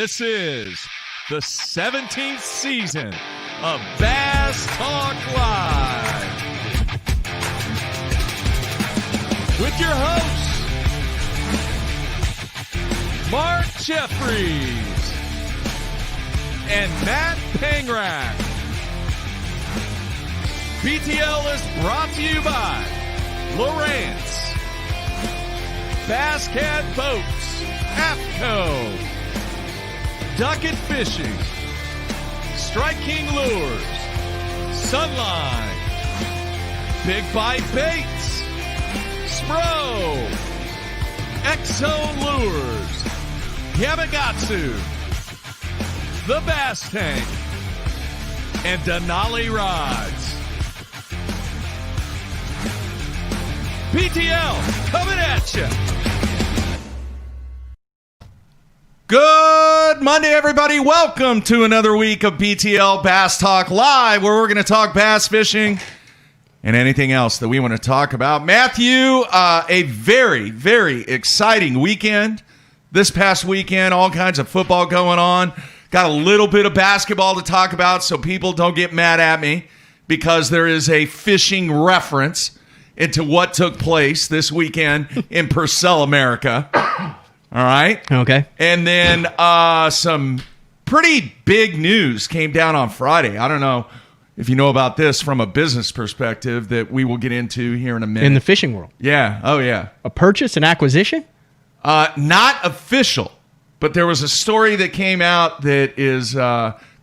This is the 17th season of Bass Talk Live with your hosts, Mark Jeffries and Matt Pangrat. BTL is brought to you by Lowrance, Bass Cat Boats, Zepco, Ducket Fishing, Strike King Lures, Sunline, Big Bite Baits, Spro, Exo Lures, Yamagatsu, The Bass Tank, and Denali Rods. BTL coming at you. Good Monday, everybody. Welcome to another week of BTL Bass Talk Live, where we're going to talk bass fishing and anything else that we want to talk about. Matthew, a very, very exciting weekend. This past weekend, all kinds of football going on. Got a little bit of basketball to talk about, so people don't get mad at me because there is a fishing reference into what took place this weekend in Purcell, America. All right. Okay. And then some pretty big news came down on Friday. I don't know if you know about this from a business perspective that we will get into here in a minute. In the fishing world. Yeah. Oh, yeah. A purchase, an acquisition? Not official, but there was a story that came out that is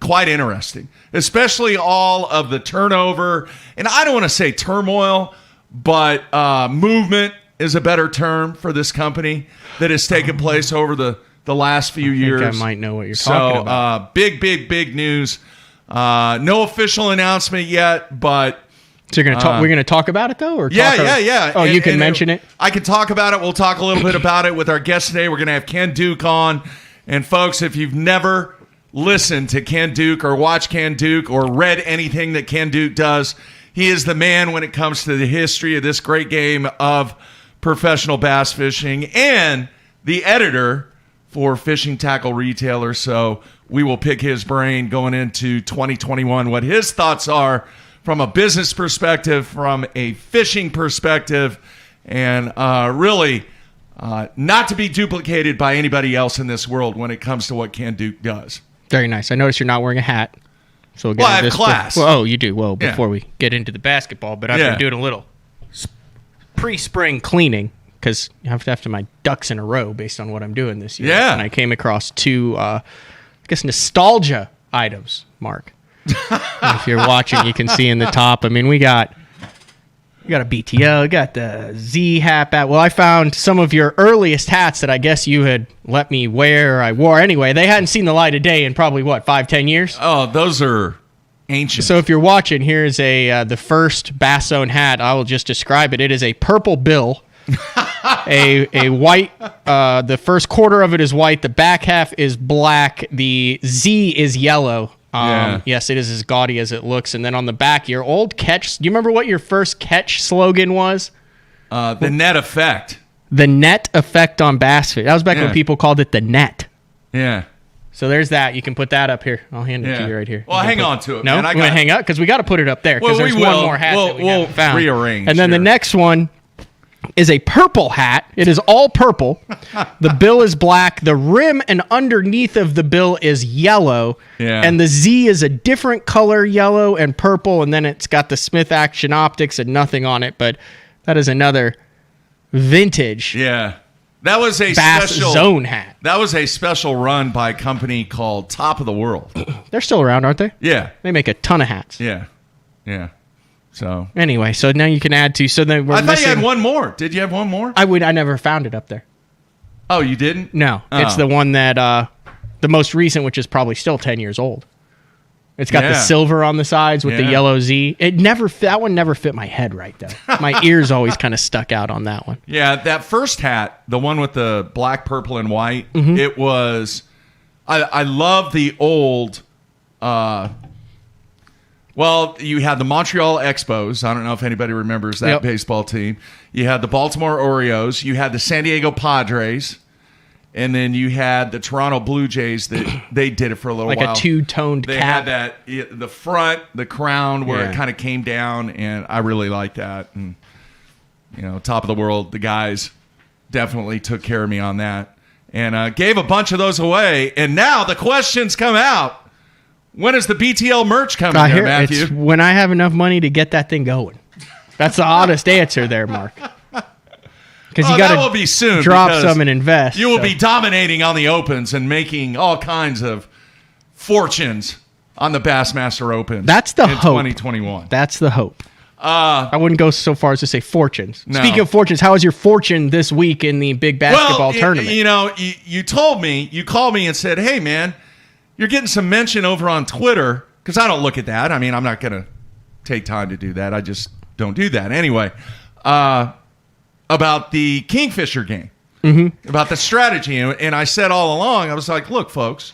quite interesting, especially all of the turnover. And I don't want to say turmoil, but movement is a better term for this company that has taken place over the last few years. I might know what you're talking about. So, big news. No official announcement yet, but... So you're gonna we're going to talk about it, though? Or yeah. Oh, you can mention it? I can talk about it. We'll talk a little bit about it with our guest today. We're going to have Ken Duke on. And, folks, if you've never listened to Ken Duke or watched Ken Duke or read anything that Ken Duke does, he is the man when it comes to the history of this great game of professional bass fishing and the editor for Fishing Tackle Retailer. So we will pick his brain going into 2021, what his thoughts are from a business perspective, from a fishing perspective, and really not to be duplicated by anybody else in this world when it comes to what Ken Duke does. Very nice. I noticed you're not wearing a hat. So I have class. You do. Well, before we get into the basketball, but I've been doing a little pre-spring cleaning because I have to have my ducks in a row based on what I'm doing this year. Yeah. And I came across two, nostalgia items, Mark. If you're watching, you can see in the top. I mean, we got a BTL, we got the Z hat back. Well, I found some of your earliest hats that I guess you had let me wear or I wore anyway. They hadn't seen the light of day in probably, 5-10 years? Oh, those are ancient. So if you're watching, here's the first Bass Zone hat. I will just describe it. It is a purple bill, a white. The first quarter of it is white. The back half is black. The Z is yellow. Yes, it is as gaudy as it looks. And then on the back, your old catch. Do you remember what your first catch slogan was? The net effect. The net effect on bass fish. That was back when people called it the net. Yeah. So there's that. You can put that up here. I'll hand it to you right here. Well, hang on to it. No, I'm going to hang up because we got to put it up there because there's one more hat that we haven't found. Rearrange. And then the next one is a purple hat. It is all purple. The bill is black. The rim and underneath of the bill is yellow. Yeah. And the Z is a different color, yellow and purple. And then it's got the Smith Action Optics and nothing on it. But that is another vintage. Yeah. That was a Bass special Zone hat. That was a special run by a company called Top of the World. They're still around, aren't they? Yeah. They make a ton of hats. Yeah. So anyway, so now you can add to. So then I thought you had one more. Did you have one more? I never found it up there. Oh, you didn't? No, It's the one that the most recent, which is probably still 10 years old. It's got the silver on the sides with the yellow Z. That one never fit my head right though. My ears always kind of stuck out on that one. Yeah, that first hat, the one with the black, purple, and white. It was. I love the old. Well, you had the Montreal Expos. I don't know if anybody remembers that baseball team. You had the Baltimore Orioles. You had the San Diego Padres. And then you had the Toronto Blue Jays that they did it for a little like while. a two-toned They cap. had that, the front, the crown where Yeah. it kind of came down, and I really liked that. And, top of the world, the guys definitely took care of me on that. And gave a bunch of those away. And now the questions come out. When is the BTL merch coming there, Matthew? It's when I have enough money to get that thing going. That's the honest answer there, Mark. Because you got that will be soon. to drop because some and invest. You will be dominating on the Opens and making all kinds of fortunes on the Bassmaster Opens. That's the in hope. 2021. That's the hope. I wouldn't go so far as to say fortunes. No. Speaking of fortunes, how was your fortune this week in the big basketball tournament? You told me, you called me and said, hey, man, you're getting some mention over on Twitter, because I don't look at that. I mean, I'm not going to take time to do that. I just don't do that. Anyway, about the Kingfisher game, about the strategy. And I said all along, I was like, look, folks,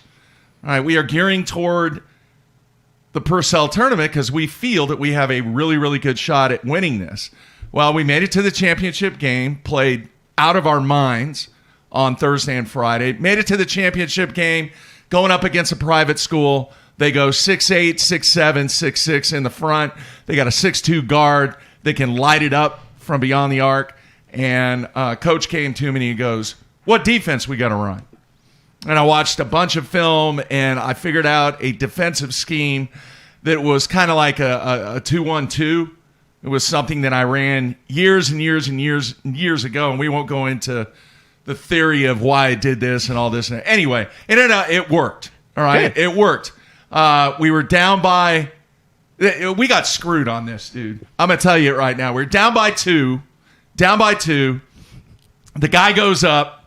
all right, we are gearing toward the Purcell tournament because we feel that we have a really, really good shot at winning this. Well, we made it to the championship game, played out of our minds on Thursday and Friday, made it to the championship game, going up against a private school. They go 6'8", 6'7", 6'6" in the front. They got a 6'2" guard that can light it up from beyond the arc. And coach came to me and he goes, what defense we got to run? And I watched a bunch of film, and I figured out a defensive scheme that was kind of like a 2-1-2. It was something that I ran years and years and years and years ago, and we won't go into the theory of why I did this and all this. Anyway, it worked. All right, it worked. We were down by – we got screwed on this, dude. I'm going to tell you it right now. We're down by two. The guy goes up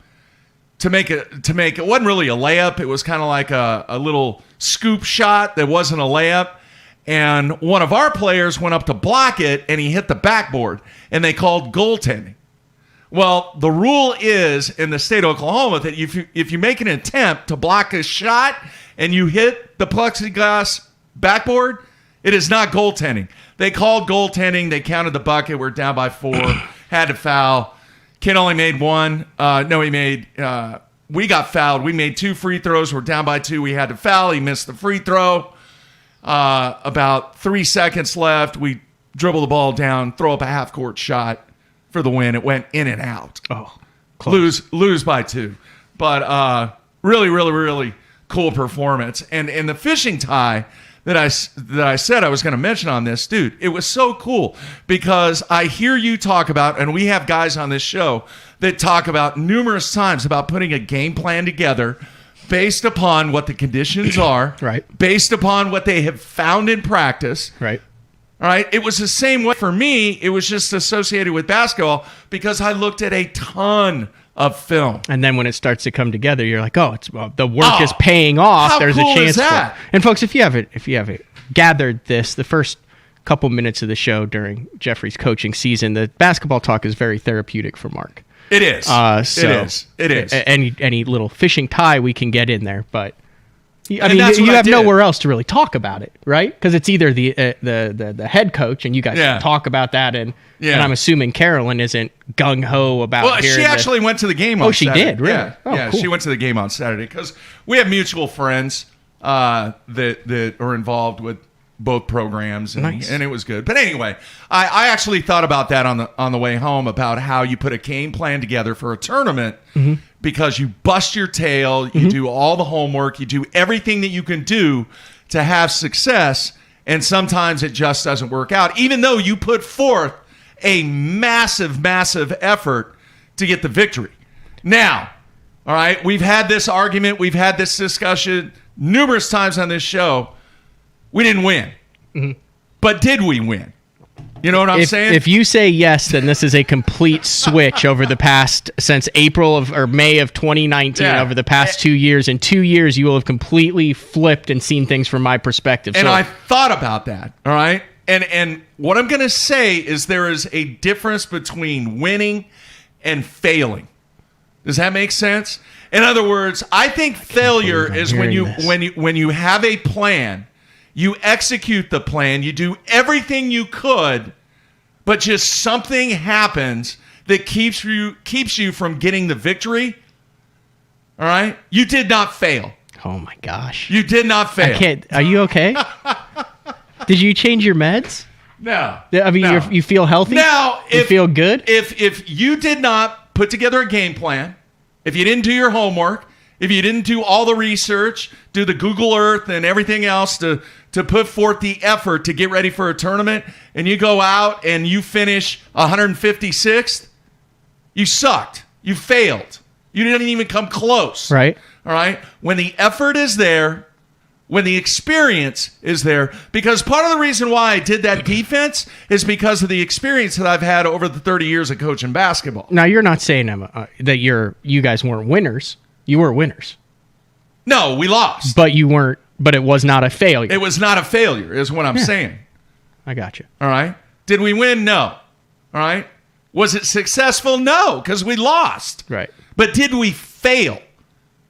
to make it wasn't really a layup. It was kind of like a little scoop shot that wasn't a layup. And one of our players went up to block it, and he hit the backboard, and they called goaltending. Well, the rule is in the state of Oklahoma that if you make an attempt to block a shot and you hit the plexiglass backboard, it is not goaltending. They called goaltending. They counted the bucket. We're down by 4. Had to foul. Ken only made 1. We got fouled. We made 2 free throws. We're down by 2. We had to foul. He missed the free throw. About 3 seconds left. We dribble the ball down, throw up a half-court shot for the win. It went in and out. Oh, close. Lose by 2. But really, really, really cool performance. And the fishing tie that I said I was going to mention on this, dude, it was so cool because I hear you talk about, and we have guys on this show that talk about numerous times about putting a game plan together based upon what the conditions are, right? Based upon what they have found in practice, right? All right. It was the same way for me. It was just associated with basketball because I looked at a ton of film. And then when it starts to come together, you're like, the work is paying off. How There's cool a chance is that? for it. And folks, if you haven't gathered this, the first couple minutes of the show during Jeffrey's coaching season, the basketball talk is very therapeutic for Mark. It is. It is. Any little fishing tie we can get in there, but I mean, that's you what I have did. nowhere else to really talk about it, right? Because it's either the head coach, and you guys talk about that, and I'm assuming Carolyn isn't gung ho about. Well, she actually went to the game on Saturday. Oh, she did, really? Yeah, Oh, cool. She went to the game on Saturday because we have mutual friends that are involved with both programs, and it was good. But anyway, I actually thought about that on the way home about how you put a game plan together for a tournament because you bust your tail, you do all the homework, you do everything that you can do to have success, and sometimes it just doesn't work out, even though you put forth a massive, massive effort to get the victory. Now, all right, we've had this argument, we've had this discussion numerous times on this show. We didn't win. But did we win? You know what I'm saying? If you say yes, then this is a complete switch over the past, since May of 2019, over the past 2 years. In 2 years, you will have completely flipped and seen things from my perspective. And I thought about that, all right? And what I'm going to say is there is a difference between winning and failing. Does that make sense? In other words, I think failure is when you have a plan, you execute the plan, you do everything you could, but just something happens that keeps you from getting the victory. All right? You did not fail. Oh my gosh. You did not fail. I can't. Are you okay? Did you change your meds? No. I mean, no. you feel healthy? Now, you feel good? If you did not put together a game plan, if you didn't do your homework, if you didn't do all the research, do the Google Earth and everything else to put forth the effort to get ready for a tournament, and you go out and you finish 156th, you sucked. You failed. You didn't even come close. Right. All right? When the effort is there, when the experience is there, because part of the reason why I did that defense is because of the experience that I've had over the 30 years of coaching basketball. Now, you're not saying that you guys weren't winners. You were winners. No, we lost. But you weren't. But it was not a failure. It was not a failure, is what I'm saying. I got you. All right? Did we win? No. All right? Was it successful? No, because we lost. Right. But did we fail?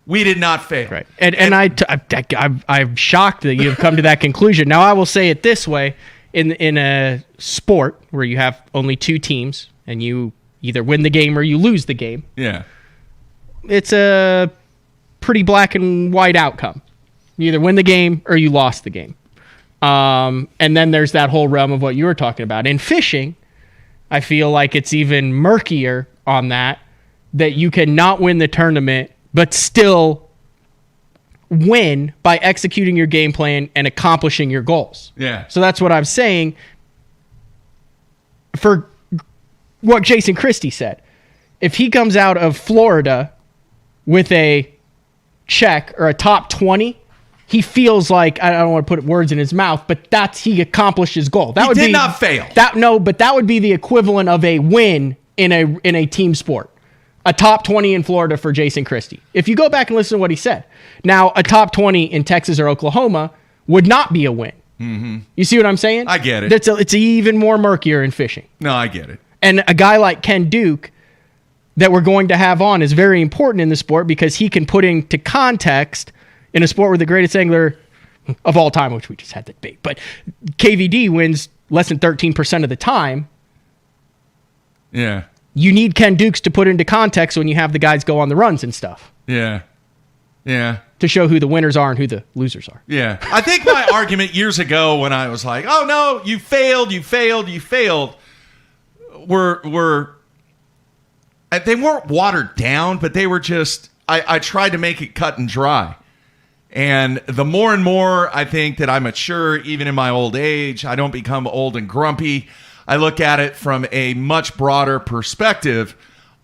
We did not fail. Right. And I'm shocked that you have come to that conclusion. Now, I will say it this way. In a sport where you have only two teams and you either win the game or you lose the game, yeah, it's a pretty black and white outcome. You either win the game or you lost the game. And then there's that whole realm of what you were talking about. In fishing, I feel like it's even murkier on that you cannot win the tournament but still win by executing your game plan and accomplishing your goals. Yeah. So that's what I'm saying. For what Jason Christie said, if he comes out of Florida with a check or a top 20, he feels like, I don't want to put words in his mouth, but he accomplished his goal. That he would did not fail. But that would be the equivalent of a win in a team sport. A top 20 in Florida for Jason Christie. If you go back and listen to what he said. Now, a top 20 in Texas or Oklahoma would not be a win. Mm-hmm. You see what I'm saying? I get it. It's even more murkier in fishing. No, I get it. And a guy like Ken Duke that we're going to have on is very important in the sport because he can put into context in a sport where the greatest angler of all time, which we just had that debate, but KVD wins less than 13% of the time. Yeah. You need Ken Dukes to put into context when you have the guys go on the runs and stuff. Yeah. Yeah. To show who the winners are and who the losers are. Yeah. I think my argument years ago when I was like, oh, no, you failed, were they weren't watered down, but they were just, I tried to make it cut and dry. And the more and more I think that I mature, even in my old age, I don't become old and grumpy. I look at it from a much broader perspective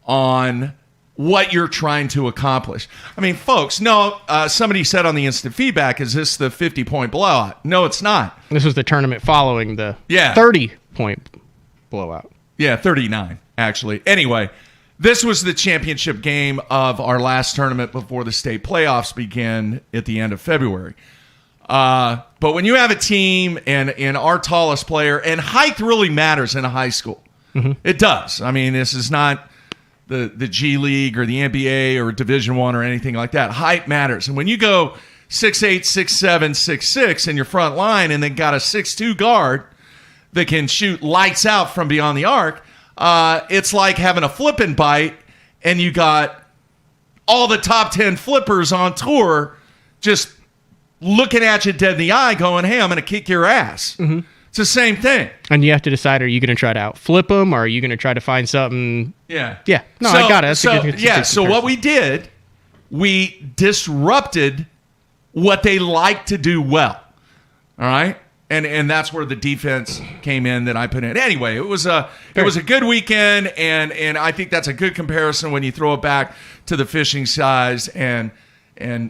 on what you're trying to accomplish. I mean, folks, no, somebody said on the instant feedback, is this the 50-point blowout? No, it's not. This was the tournament following the 30-point blowout. Yeah, 39, actually. Anyway, this was the championship game of our last tournament before the state playoffs began at the end of February. But when you have a team and our tallest player, and height really matters in a high school. Mm-hmm. It does. I mean, this is not the G League or the NBA or Division I or anything like that. Height matters. And when you go 6'8", 6'7", 6'6" in your front line and then got a 6'2" guard that can shoot lights out from beyond the arc, it's like having a flipping bite and you got all the top 10 flippers on tour just looking at you dead in the eye going, hey, I'm going to kick your ass. Mm-hmm. It's the same thing. And you have to decide, are you going to try to outflip them or are you going to try to find something? Yeah. Yeah. No, I got it. So what we did, we disrupted what they like to do well. All right? And that's where the defense came in that I put in. Anyway, it was a good weekend, and I think that's a good comparison when you throw it back to the fishing size and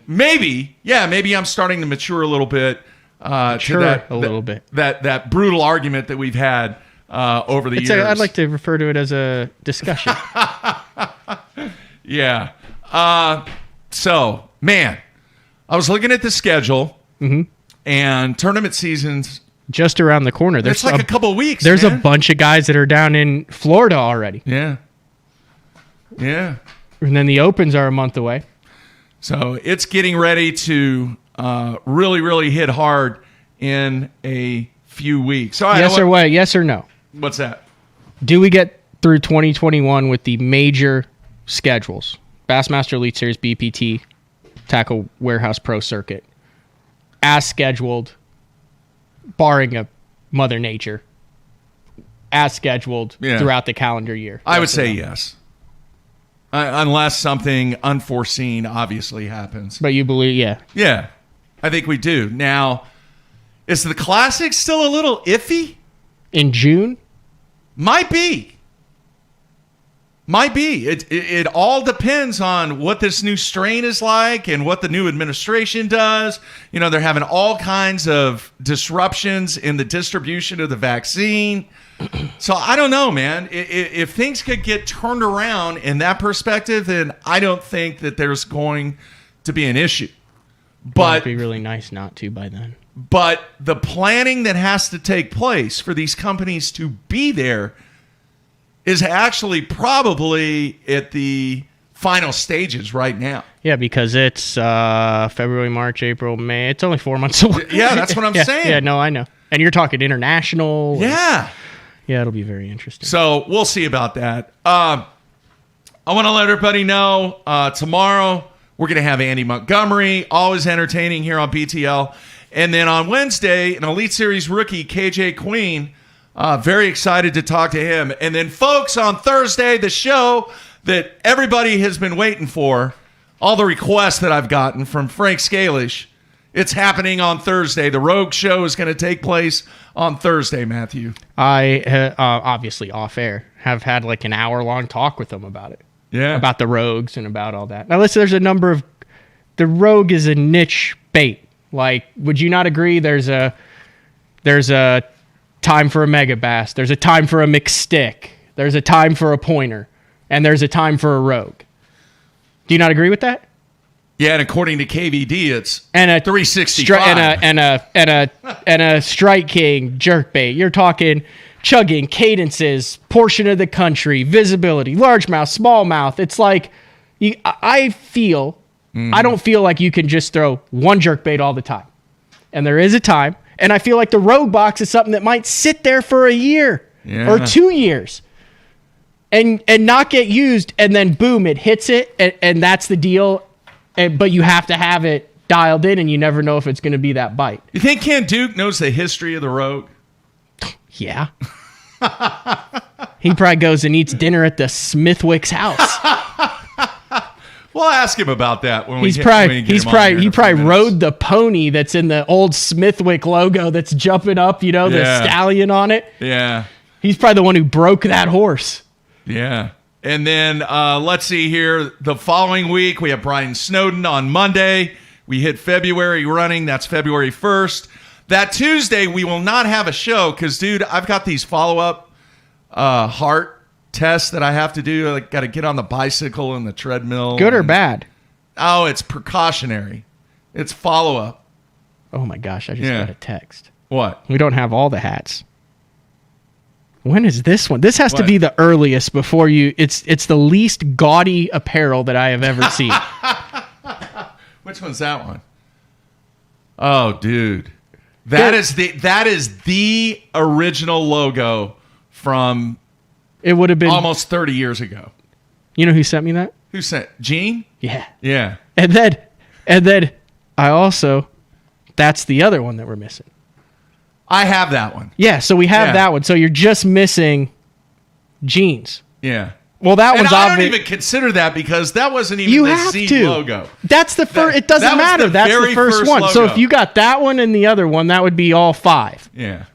maybe I'm starting to mature a little bit that brutal argument that we've had over the years. I'd like to refer to it as a discussion. Yeah. So, man, I was looking at the schedule, and tournament season's just around the corner. There's like a couple of weeks. There's a bunch of guys that are down in Florida already. Yeah. Yeah. And then the Opens are a month away. So it's getting ready to really, really hit hard in a few weeks. All right, yes or what? Yes or no? What's that? Do we get through 2021 with the major schedules? Bassmaster Elite Series BPT Tackle Warehouse Pro Circuit as scheduled, barring a Mother Nature, as scheduled throughout the calendar year? I would say yes. Unless something unforeseen obviously happens. But you believe, yeah. Yeah, I think we do. Now, is the Classic still a little iffy? In June? Might be. It all depends on what this new strain is like and what the new administration does. You know, they're having all kinds of disruptions in the distribution of the vaccine. So I don't know, man. If things could get turned around in that perspective, then I don't think that there's going to be an issue. But it'd be really nice not to by then. But the planning that has to take place for these companies to be there is actually probably at the final stages right now. Yeah, because it's February, March, April, May. It's only 4 months away. Yeah, that's what I'm saying. Yeah, no, I know. And you're talking international. Yeah. Yeah, it'll be very interesting. So we'll see about that. I want to let everybody know tomorrow we're going to have Andy Montgomery, always entertaining here on BTL. And then on Wednesday, an Elite Series rookie, KJ Queen. Very excited to talk to him. And then, folks, on Thursday, the show that everybody has been waiting for, all the requests that I've gotten from Frank Scalish, it's happening on Thursday. The Rogue Show is going to take place on Thursday, Matthew. I, obviously off air, have had like an hour-long talk with him about it. Yeah. About the Rogues and about all that. Now, listen, there's a number of... The Rogue is a niche bait. Like, would you not agree there's a time for a mega bass, there's a time for a mixed stick, there's a time for a pointer, and there's a time for a rogue? Do you not agree with that? Yeah, and according to KVD, it's and a 365 and a Strike King jerkbait. You're talking chugging, cadences, portion of the country, visibility, largemouth, smallmouth. It's like I feel I don't feel like you can just throw one jerkbait all the time, and there is a time. And I feel like the Rogue Box is something that might sit there for a year or 2 years and not get used. And then, boom, it hits it. And that's the deal. But you have to have it dialed in, and you never know if it's going to be that bite. You think Ken Duke knows the history of the Rogue? Yeah. He probably goes and eats dinner at the Smithwick's house. We'll ask him about that when he probably rode the pony that's in the old Smithwick logo that's jumping up, the stallion on it. Yeah. He's probably the one who broke that horse. Yeah. And then let's see here. The following week, we have Brian Snowden on Monday. We hit February running. That's February 1st. That Tuesday, we will not have a show because, dude, I've got these follow-up heart tests that I have to do. I got to get on the bicycle and the treadmill. Good or bad? Oh, it's precautionary. It's follow-up. Oh, my gosh. I just got a text. What? We don't have all the hats. When is this one? This has to be the earliest before you... It's the least gaudy apparel that I have ever seen. Which one's that one? Oh, dude. That is the original logo from... It would have been... almost 30 years ago. You know who sent me that? Who sent? Gene? Yeah. Yeah. And then I also... That's the other one that we're missing. I have that one. Yeah, so we have that one. So you're just missing Gene's. Yeah. Well, that one's obvious. I don't even consider that because that wasn't even the Z logo. That's the first. It doesn't matter. That's the first one. Logo. So if you got that one and the other one, that would be all five. Yeah.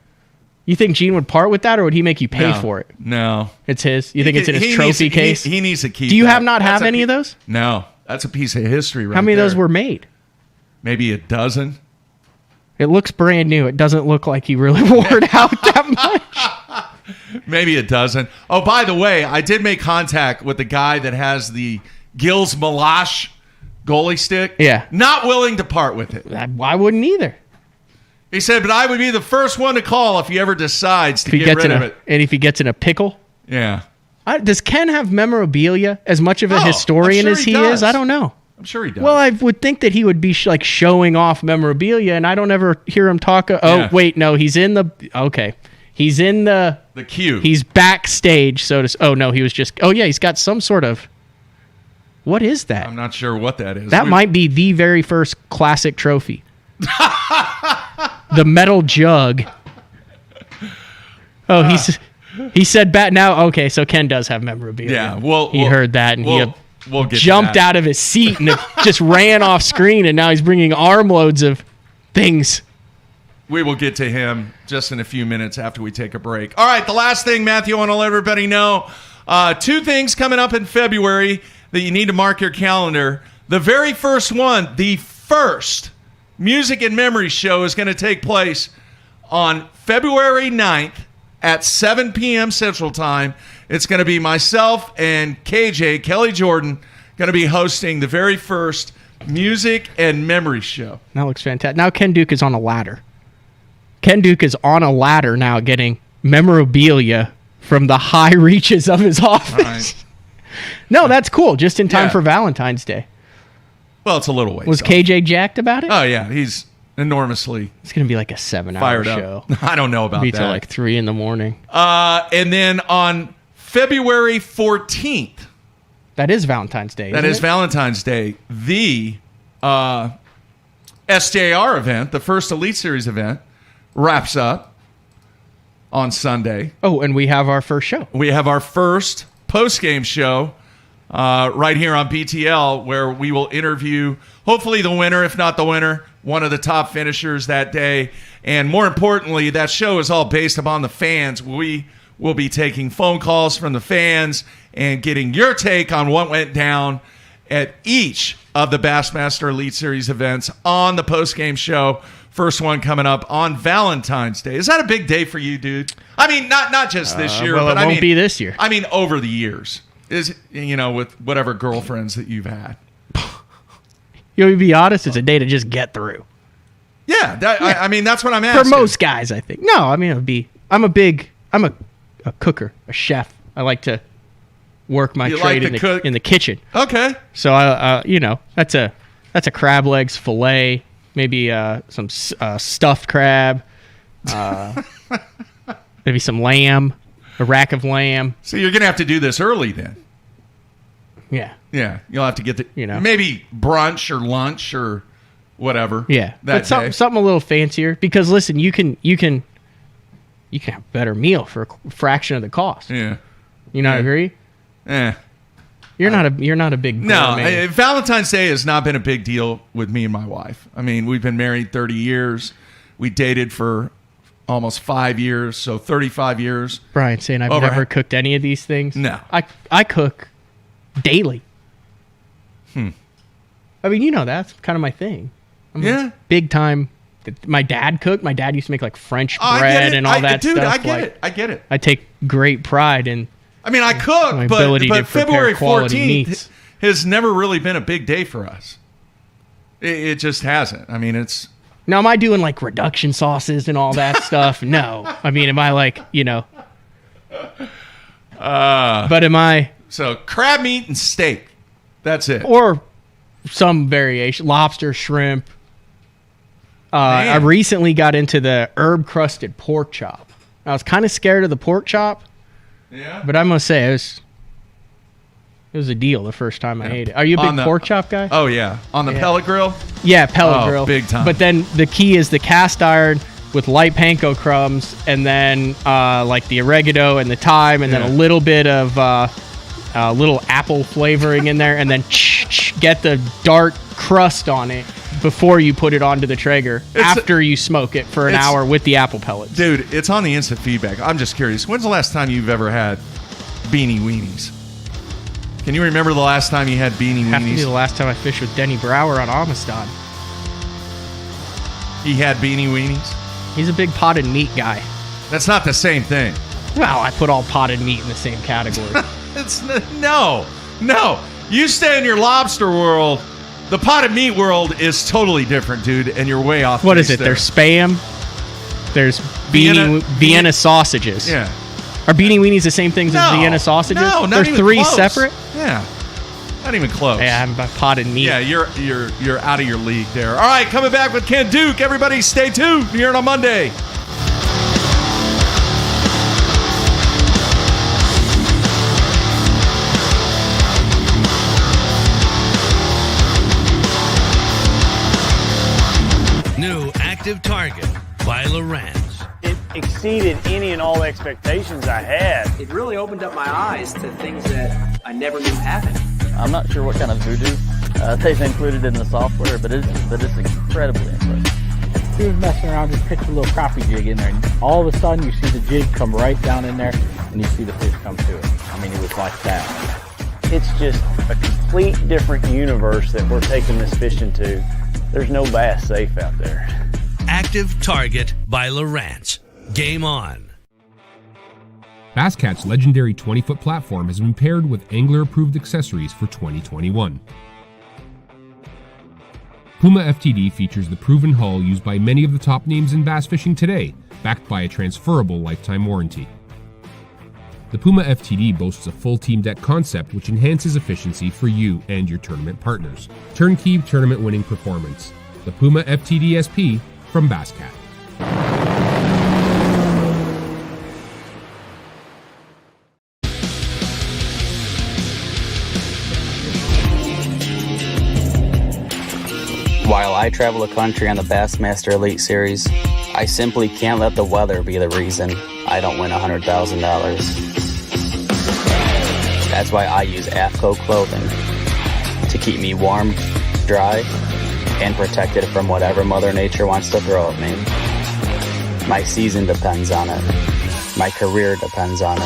You think Gene would part with that, or would he make you pay for it? No. It's his? You think it's in his trophy case? He needs to keep. Do you have any of those? No. That's a piece of history right there. How many of those were made? Maybe a dozen. It looks brand new. It doesn't look like he really wore it out that much. Maybe a dozen. Oh, by the way, I did make contact with the guy that has the Gills Malash goalie stick. Yeah. Not willing to part with it. I wouldn't either. He said, but I would be the first one to call if he ever decides to get rid of it. And if he gets in a pickle? Yeah. Does Ken have memorabilia as much of a historian as he is? I don't know. I'm sure he does. Well, I would think that he would be showing off memorabilia, and I don't ever hear him talk. Wait, no, he's in the... Okay. He's in the queue. He's backstage, so to... Oh, no, he was just... Oh, yeah, he's got some sort of... What is that? I'm not sure what that is. That might be the very first classic trophy. The metal jug. Oh, he said bat now. Okay, so Ken does have memorabilia. Yeah, well, he heard that and we'll get jumped out of his seat and it just ran off screen, and now he's bringing armloads of things. We will get to him just in a few minutes after we take a break. All right, the last thing, Matthew, I want to let everybody know. 2 things coming up in February that you need to mark your calendar. The very first one, the first Music and Memory show, is going to take place on February 9th at 7 p.m. Central Time. It's going to be myself and KJ, Kelly Jordan, going to be hosting the very first Music and Memory show. That looks fantastic. Now Ken Duke is on a ladder. Ken Duke is on a ladder now getting memorabilia from the high reaches of his office. All right. No, that's cool. Just in time Yeah. for Valentine's Day. Well, it's a little ways Was off. KJ jacked about it? Oh, yeah. He's enormously It's going to be like a 7-hour fired show. up. I don't know about Be that. till like 3 in the morning. And then on February 14th, That is Valentine's Day. that isn't is it? Valentine's Day, the SJR event, the first Elite Series event, wraps up on Sunday. Oh, and we have our first show. We have our first post-game show right here on BTL, where we will interview hopefully the winner, if not the winner, one of the top finishers that day. And more importantly, that show is all based upon the fans. We will be taking phone calls from the fans and getting your take on what went down at each of the Bassmaster Elite Series events on the post-game show. First one coming up on Valentine's Day. Is that a big day for you, dude? I mean, not just this year, well, but it I won't mean, be this year. I mean, over the years, is with whatever girlfriends that you've had. You'll be honest, it's a day to just get through. Yeah, I mean, that's what I'm For asking. most guys, I think. No, I mean, I'm a cooker, a chef. I like to work my You trade like to cook? in the kitchen. Okay. So that's a crab legs fillet, maybe some stuffed crab, maybe some lamb, a rack of lamb. So you're gonna have to do this early then. Yeah, Yeah, you'll have to get the You know. maybe brunch or lunch or whatever. yeah. that But something, day. something a little fancier, because listen, you can have a better meal for a fraction of the cost. Yeah. You not Yeah. agree? You're not a big No, gourmet. Valentine's Day has not been a big deal with me and my wife. I mean, we've been married 30 years. We dated for almost 5 years, so 35 years. Brian saying I've Over- never cooked any of these things. No. I cook daily. I mean, that's kind of my thing. I'm Yeah. big time. My dad cooked. My dad used to make like French Oh, I get bread it. and all that dude, stuff. I get Like, it. I get it. I take great pride in. I mean, I My cook, ability to but prepare February quality 14th meats. has never really been a big day for us. It just hasn't. I mean, it's Now, am I doing like reduction sauces and all that stuff? No. I mean, am I like but am I so crab meat and steak. That's it. or some variation, lobster, shrimp. I Man. recently got into the herb crusted pork chop. I was kind of scared of the pork chop, Yeah. but I must say it was a deal the first time I ate it. Are you a On big the- pork chop guy? Oh yeah, on the pellet grill. Yeah, pellet Oh, grill, big time. But then the key is the cast iron with light panko crumbs, and then like the oregano and the thyme, and Yeah. then a little bit of little apple flavoring in there, and then get the dark crust on it before you put it onto the Traeger. After you smoke it for an it's- hour with the apple pellets. Dude, it's on the instant feedback. I'm just curious. When's the last time you've ever had beanie weenies? Can you remember the last time you had beanie Have to be the weenies? last time I fished with Denny Brower on Amistad. He had beanie weenies. He's a big potted meat guy. That's not the same thing. Well, I put all potted meat in the same category. It's no. You stay in your lobster world. The potted meat world is totally different, dude, and you're way off. What base is it? there. There's Spam. There's Vienna- Vienna sausages. Yeah. Are beanie weenies the same things as Vienna sausages? No, not They're even three close. separate. Yeah. Not even close. Yeah, I'm by potted meat. Yeah, you're out of your league there. All right, coming back with Ken Duke. Everybody stay tuned. Here on Monday. Active Target by Lowrance. It exceeded any and all expectations I had. It really opened up my eyes to things that I never knew happened. I'm not sure what kind of voodoo they've included in the software, but it's incredibly impressive. He was messing around, just pitched a little crappie jig in there, and all of a sudden you see the jig come right down in there, and you see the fish come to it. I mean, it was like that. It's just a complete different universe that we're taking this fishing to. There's no bass safe out there. Active Target by Lowrance. Game on. Basscat's legendary 20-foot platform has been paired with angler-approved accessories for 2021. Puma FTD features the proven hull used by many of the top names in bass fishing today, backed by a transferable lifetime warranty. The Puma FTD boasts a full team deck concept which enhances efficiency for you and your tournament partners. Turnkey tournament-winning performance. The Puma FTD SP from Basscat. While I travel the country on the Bassmaster Elite Series, I simply can't let the weather be the reason I don't win $100,000. That's why I use AFCO clothing to keep me warm, dry, and protected from whatever Mother Nature wants to throw at me. My season depends on it. My career depends on it.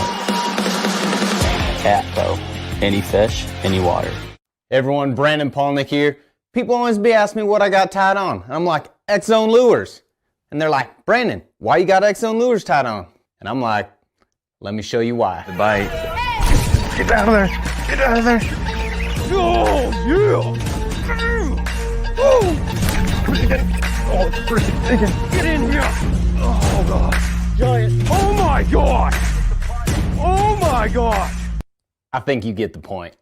AFCO. Any fish, any water. Everyone, Brandon Polnick here. People always be asking me what I got tied on. And I'm like, X-Zone lures. And they're like, Brandon, why you got X-Zone lures tied on? And I'm like, let me show you why. The bite. Get out of there. Get out of there. Oh, yeah. Oh, it's freaking thinking. Get in here. Oh, God. Giant. Oh, my gosh. Oh, my gosh. I think you get the point.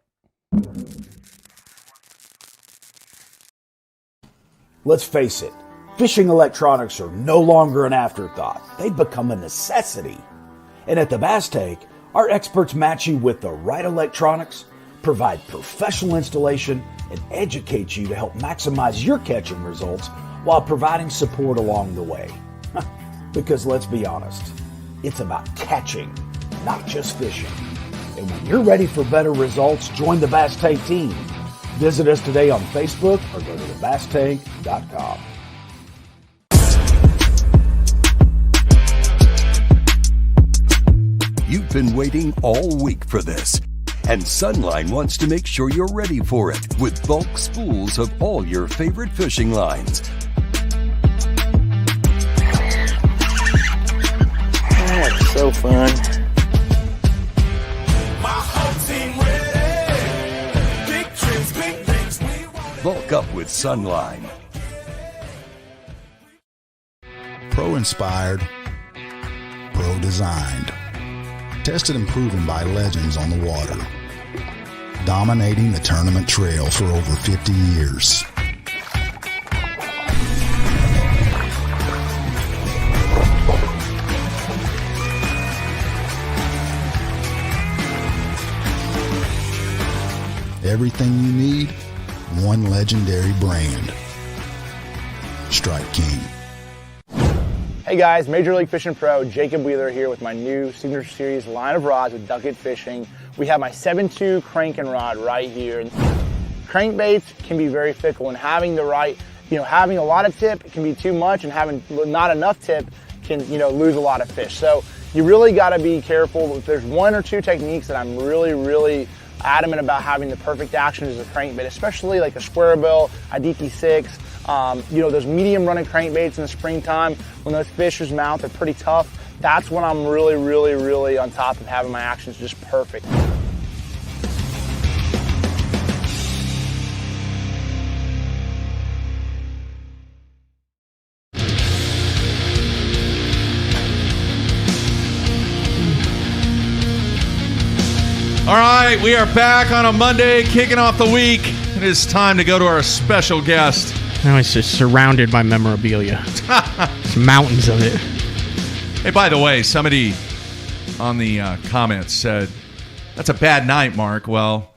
Let's face it, fishing electronics are no longer an afterthought. They've become a necessity. And at the Bass Tank, our experts match you with the right electronics, provide professional installation, and educate you to help maximize your catching results while providing support along the way. Because let's be honest, it's about catching, not just fishing. And when you're ready for better results, join the Bass Tank team. Visit us today on Facebook or go to thebasstank.com. You've been waiting all week for this, and Sunline wants to make sure you're ready for it with bulk spools of all your favorite fishing lines. That's so fun. Bulk up with Sunline. Pro-inspired, pro-designed. Tested and proven by legends on the water. Dominating the tournament trail for over 50 years. Everything you need, one legendary brand. Strike King. Hey guys, Major League Fishing Pro, Jacob Wheeler here with my new Signature Series line of rods with Duck It Fishing. We have my 7.2 cranking rod right here. Crankbaits can be very fickle, and having the right, having a lot of tip can be too much, and having not enough tip can, lose a lot of fish. So you really got to be careful. If there's one or two techniques that I'm really adamant about having the perfect action as a crankbait, especially like a square bill, a DT6, those medium running crankbaits in the springtime when those fish's mouth are pretty tough. That's when I'm really on top of having my actions just perfect. All right, we are back on a Monday, kicking off the week. It is time to go to our special guest. Now it's just surrounded by memorabilia. It's mountains of it. Hey, by the way, somebody on the comments said, that's a bad night, Mark. Well,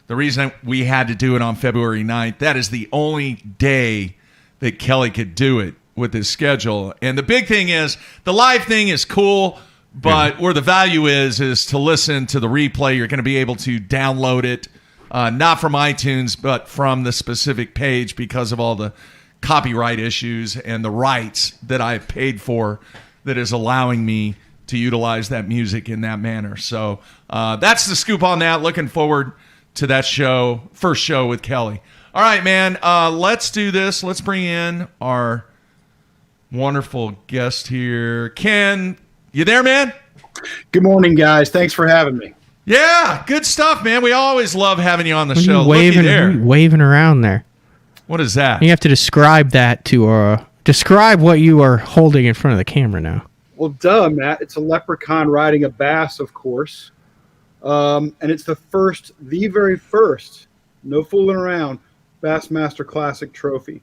the reason we had to do it on February 9th, that is the only day that Kelly could do it. with his schedule. And the big thing is the live thing is cool, but where the value is to listen to the replay. You're going to be able to download it, not from iTunes, but from the specific page because of all the copyright issues and the rights that I've paid for that is allowing me to utilize that music in that manner. So that's the scoop on that. Looking forward to that show, first show with Kelly. All right, man, let's do this. Let's bring in our wonderful guest here. Ken, you there, man? Good morning, guys. Thanks for having me. Yeah, good stuff, man. We always love having you on the What are show. you waving, Looky there. waving around there? What is that? You have to describe that to describe what you are holding in front of the camera now. Well, duh, Matt. It's a leprechaun riding a bass, of course. And it's the very first, no fooling around, Bassmaster Classic trophy.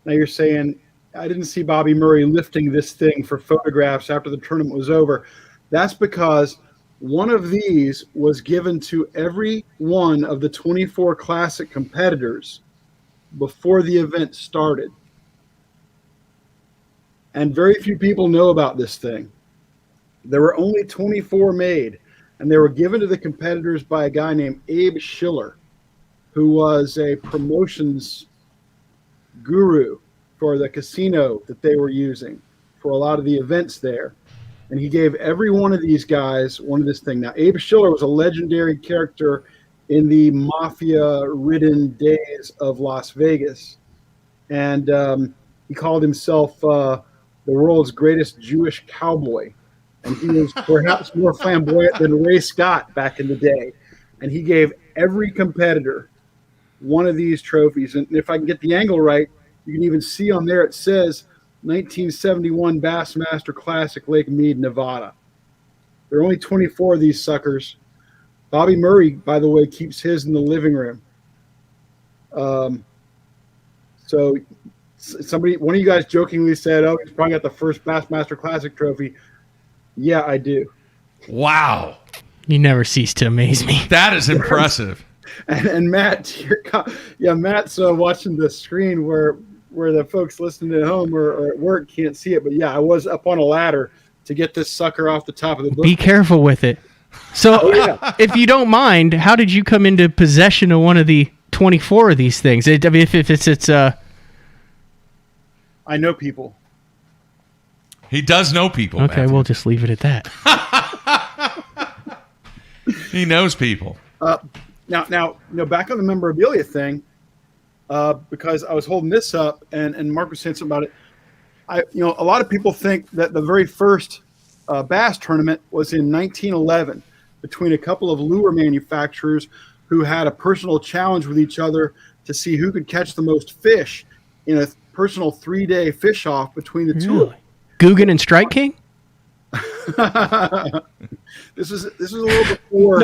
Now you're saying, I didn't see Bobby Murray lifting this thing for photographs after the tournament was over. That's because one of these was given to every one of the 24 Classic competitors before the event started. And very few people know about this thing. There were only 24 made, and they were given to the competitors by a guy named Abe Schiller, who was a promotions guru for the casino that they were using for a lot of the events there. And he gave every one of these guys one of this thing. Now, Abe Schiller was a legendary character in the mafia-ridden days of Las Vegas. And he called himself the world's greatest Jewish cowboy. And he was perhaps more flamboyant than Ray Scott back in the day. And he gave every competitor one of these trophies. And if I can get the angle right, you can even see on there it says 1971 Bassmaster Classic, Lake Mead, Nevada. There are only 24 of these suckers. Bobby Murray, by the way, keeps his in the living room. So one of you guys jokingly said, oh, he's probably got the first Bassmaster Classic trophy. Yeah, I do. Wow. You never cease to amaze me. That is impressive. And Matt, Matt's watching the screen where the folks listening at home or at work can't see it. But yeah, I was up on a ladder to get this sucker off the top of the book. Be careful with it. So, if you don't mind, how did you come into possession of one of the 24 of these things? I mean, if it's I know people. He does know people. Okay, Matthew. we'll just leave it at that. He knows people. Now, back on the memorabilia thing, because I was holding this up and Mark was saying something about it. A lot of people think that the very first bass tournament was in 1911 between a couple of lure manufacturers who had a personal challenge with each other to see who could catch the most fish in a personal 3-day fish off between the two of them. Guggen and Strike King? This was a little before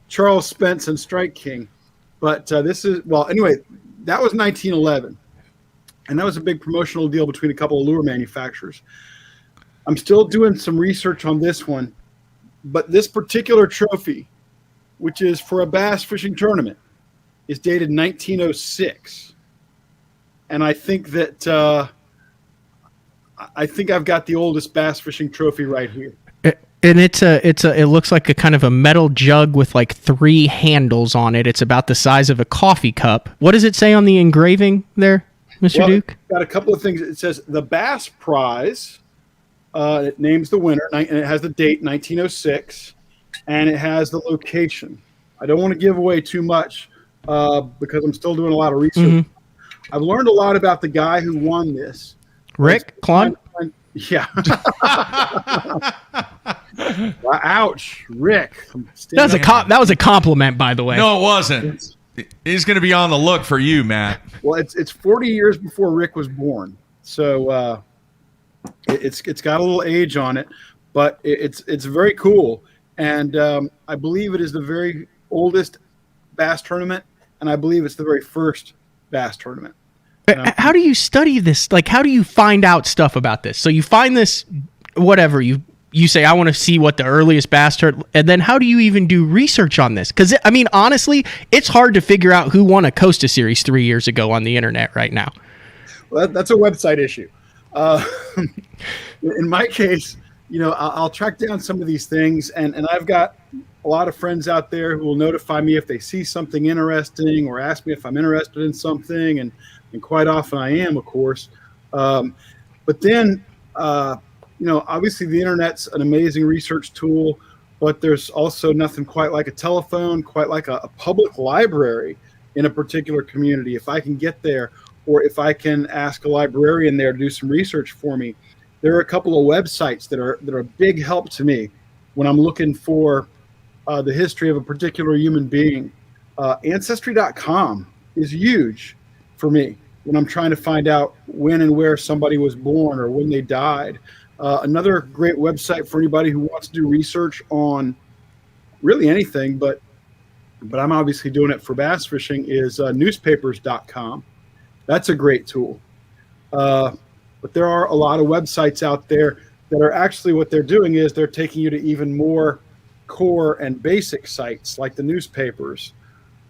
Charles Spence and Strike King. But anyway, that was 1911. And that was a big promotional deal between a couple of lure manufacturers. I'm still doing some research on this one, but this particular trophy, which is for a bass fishing tournament, is dated 1906. And I think that I've got the oldest bass fishing trophy right here. And it looks like a kind of a metal jug with like 3 handles on it. It's about the size of a coffee cup. What does it say on the engraving there, Mr. Duke? It's got a couple of things. It says the Bass Prize. It names the winner, and it has the date, 1906, and it has the location. I don't want to give away too much because I'm still doing a lot of research. Mm-hmm. I've learned a lot about the guy who won this. Rick Klon? Yeah. Ouch, Rick. That was a compliment, by the way. No, it wasn't. He's going to be on the look for you, Matt. Well, it's 40 years before Rick was born, so it's got a little age on it, but it's very cool, and I believe it is the very oldest bass tournament, and I believe it's the very first bass tournament. How do you study this? Like, how do you find out stuff about this? So you find this, whatever, you say, I want to see what the earliest bass tournament, and then how do you even do research on this? Because, I mean, honestly, it's hard to figure out who won a Costa Series 3 years ago on the internet right now. Well, that's a website issue. In my case, I'll track down some of these things, and I've got a lot of friends out there who will notify me if they see something interesting or ask me if I'm interested in something, and quite often I am, of course. But then, obviously the internet's an amazing research tool, but there's also nothing quite like a telephone, quite like a public library in a particular community. If I can get there, or if I can ask a librarian there to do some research for me, there are a couple of websites that are a big help to me when I'm looking for the history of a particular human being. Ancestry.com is huge for me when I'm trying to find out when and where somebody was born or when they died. Another great website for anybody who wants to do research on really anything, but I'm obviously doing it for bass fishing, is newspapers.com. That's a great tool. But there are a lot of websites out there that are actually, what they're doing is they're taking you to even more core and basic sites like the newspapers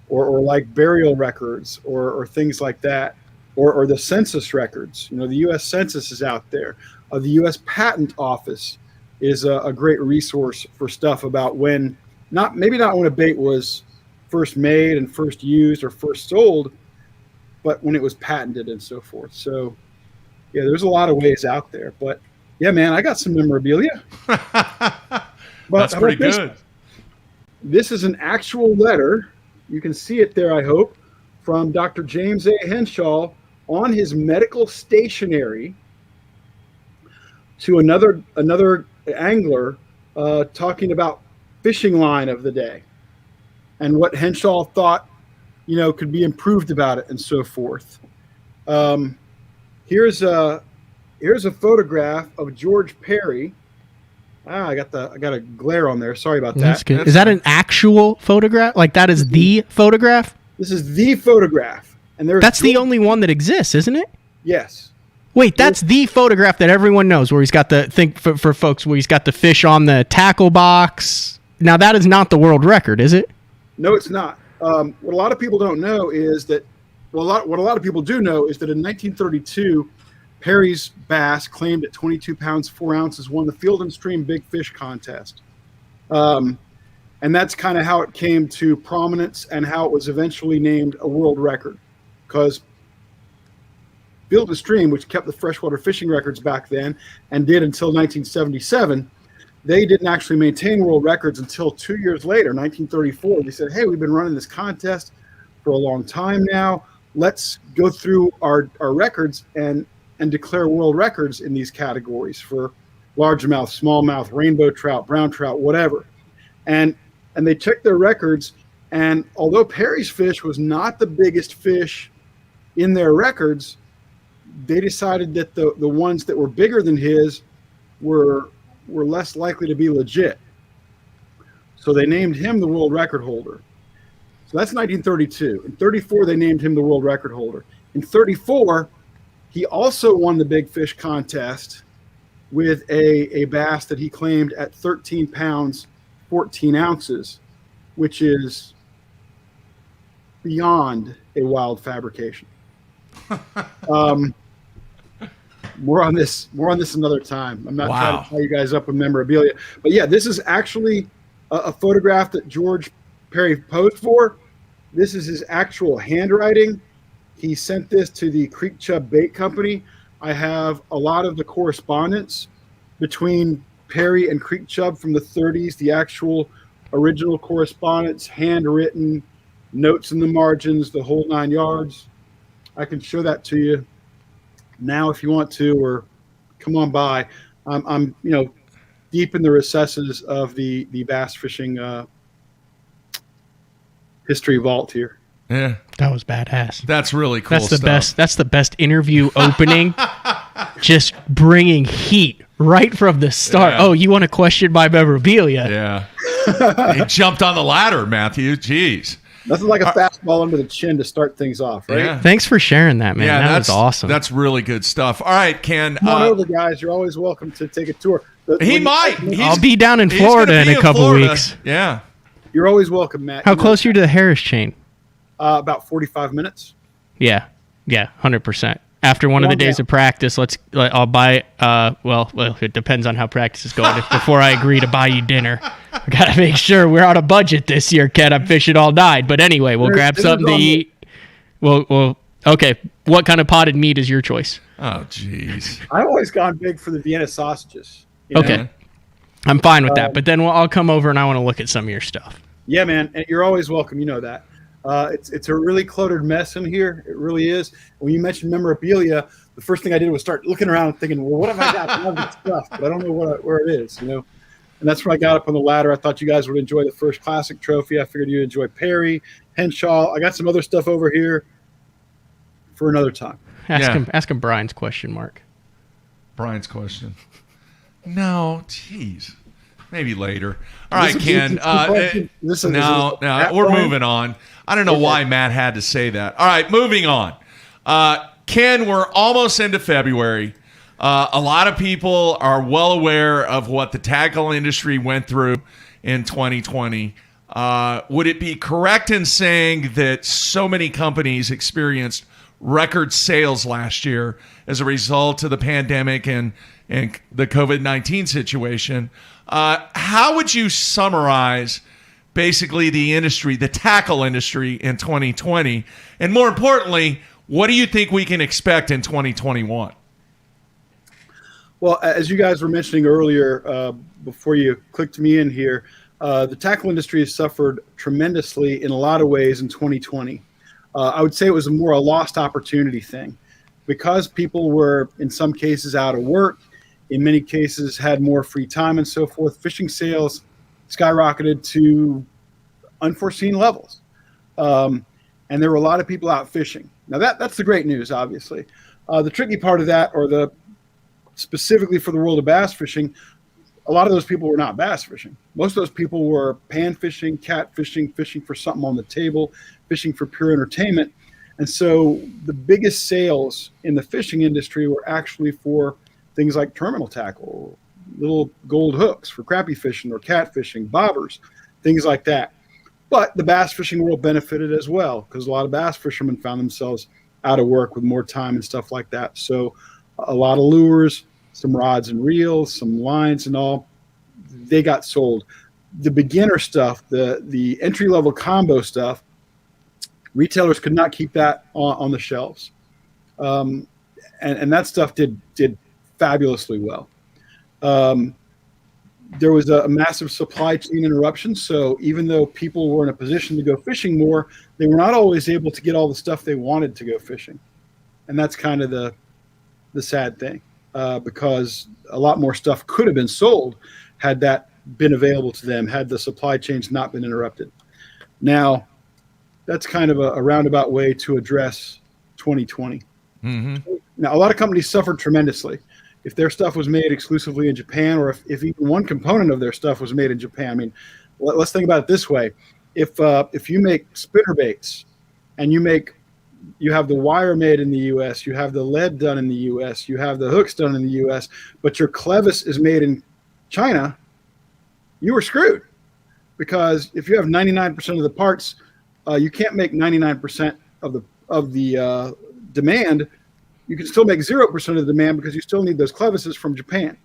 or like burial records or things like that, or the census records. The U.S. Census is out there. The U.S. Patent Office is a great resource for stuff about when, maybe not when a bait was first made and first used or first sold, but when it was patented and so forth. So, yeah, there's a lot of ways out there. But, yeah, man, I got some memorabilia. That's pretty good. This is an actual letter. You can see it there, I hope, from Dr. James A. Henshaw on his medical stationery to another angler talking about fishing line of the day and what Henshaw thought, could be improved about it and so forth. Here's a photograph of George Perry. I got a glare on there. Sorry about that. That's good. Is that an actual photograph? Like that is the photograph? This is the photograph, and that's the only one that exists, isn't it? Yes. Wait, that's the photograph that everyone knows, where he's got for folks, where he's got the fish on the tackle box. Now that is not the world record, is it? No, it's not. What a lot of people don't know is that, what a lot of people do know is that in 1932, Perry's bass, claimed at 22 pounds 4 ounces, won the Field and Stream Big Fish contest. And that's kind of how it came to prominence and how it was eventually named a world record. Because Field and Stream, which kept the freshwater fishing records back then and did until 1977, they didn't actually maintain world records until 2 years later, 1934. They said, hey, we've been running this contest for a long time now. Let's go through our records and declare world records in these categories for largemouth, smallmouth, rainbow trout, brown trout, whatever. And they checked their records, and although Perry's fish was not the biggest fish in their records, they decided that the ones that were bigger than his were less likely to be legit. So they named him the world record holder. So that's 1932. In 34, they named him the world record holder. In 34, he also won the Big Fish contest with a bass that he claimed at 13 pounds, 14 ounces, which is beyond a wild fabrication. More on this another time. I'm not trying to tie you guys up with memorabilia, but yeah, this is actually a photograph that George Perry posed for. This is his actual handwriting. He sent this to the Creek Chub Bait Company. I have a lot of the correspondence between Perry and Creek Chub from the 30s, the actual original correspondence, handwritten, notes in the margins, the whole 9 yards. I can show that to you now if you want to, or come on by. I'm deep in the recesses of the bass fishing history vault here. Yeah, that was badass. That's really cool. That's the best. That's the best interview opening. Just bringing heat right from the start. Yeah. Oh, you want to question my memorabilia? Yeah. He jumped on the ladder, Matthew. Jeez. Nothing like a fastball under the chin to start things off, right? Yeah. Thanks for sharing that, man. Yeah, that was awesome. That's really good stuff. All right, Ken. Come on over, guys. You're always welcome to take a tour. I'll be down in Florida in a couple weeks. Yeah. You're always welcome, Matt. How close are you to the Harris chain? About 45 minutes. Yeah, 100%. After one of the days of practice, I'll buy, well, it depends on how practice is going. Before I agree to buy you dinner, I got to make sure we're on a budget this year, Ken. I'm fishing all night. But anyway, we'll grab something to eat. Well, okay. What kind of potted meat is your choice? Oh, jeez. I've always gone big for the Vienna sausages. Okay. Know? I'm fine with that. But then I'll come over and I want to look at some of your stuff. Yeah, man. And you're always welcome. You know that. It's a really cluttered mess in here. It really is. When you mentioned memorabilia, the first thing I did was start looking around and thinking, well, what have I got? I have this stuff, but I don't know where it is, you know? And that's when I got up on the ladder. I thought you guys would enjoy the first classic trophy. I figured you'd enjoy Perry, Henshaw. I got some other stuff over here for another time. Ask him Brian's question, Mark. Brian's question. No, jeez. Maybe later. All right, Ken. No, we're moving on. I don't know why Matt had to say that. All right, moving on. Ken, we're almost into February. A lot of people are well aware of what the tackle industry went through in 2020. Would it be correct in saying that so many companies experienced record sales last year as a result of the pandemic and the COVID-19 situation? How would you summarize basically the industry, the tackle industry in 2020? And more importantly, what do you think we can expect in 2021? Well, as you guys were mentioning earlier, before you clicked me in here, the tackle industry has suffered tremendously in a lot of ways in 2020. I would say it was a lost opportunity thing because people were, in some cases, out of work. In many cases, had more free time and so forth. Fishing sales skyrocketed to unforeseen levels. And there were a lot of people out fishing. Now, that's the great news, obviously. The tricky part of that, or specifically for the world of bass fishing, a lot of those people were not bass fishing. Most of those people were pan fishing, cat fishing, fishing for something on the table, fishing for pure entertainment. And so the biggest sales in the fishing industry were actually for things like terminal tackle, little gold hooks for crappie fishing or cat fishing, bobbers, things like that. But the bass fishing world benefited as well because a lot of bass fishermen found themselves out of work with more time and stuff like that. So a lot of lures, some rods and reels, some lines and all, they got sold. The beginner stuff, the entry-level combo stuff, retailers could not keep that on the shelves. And that stuff did fabulously well. There was a massive supply chain interruption. So even though people were in a position to go fishing more, they were not always able to get all the stuff they wanted to go fishing. And that's kind of the sad thing, because a lot more stuff could have been sold had that been available to them, had the supply chains not been interrupted. Now, that's kind of a roundabout way to address 2020. Mm-hmm. Now, a lot of companies suffered tremendously. If their stuff was made exclusively in Japan, or if even one component of their stuff was made in Japan, I mean, let's think about it this way. If you make spinner baits and you have the wire made in the U.S., you have the lead done in the U.S., you have the hooks done in the U.S., but your clevis is made in China, you were screwed. Because if you have 99% of the parts, you can't make 99% of the demand. You can still make 0% of the demand because you still need those clevises from Japan,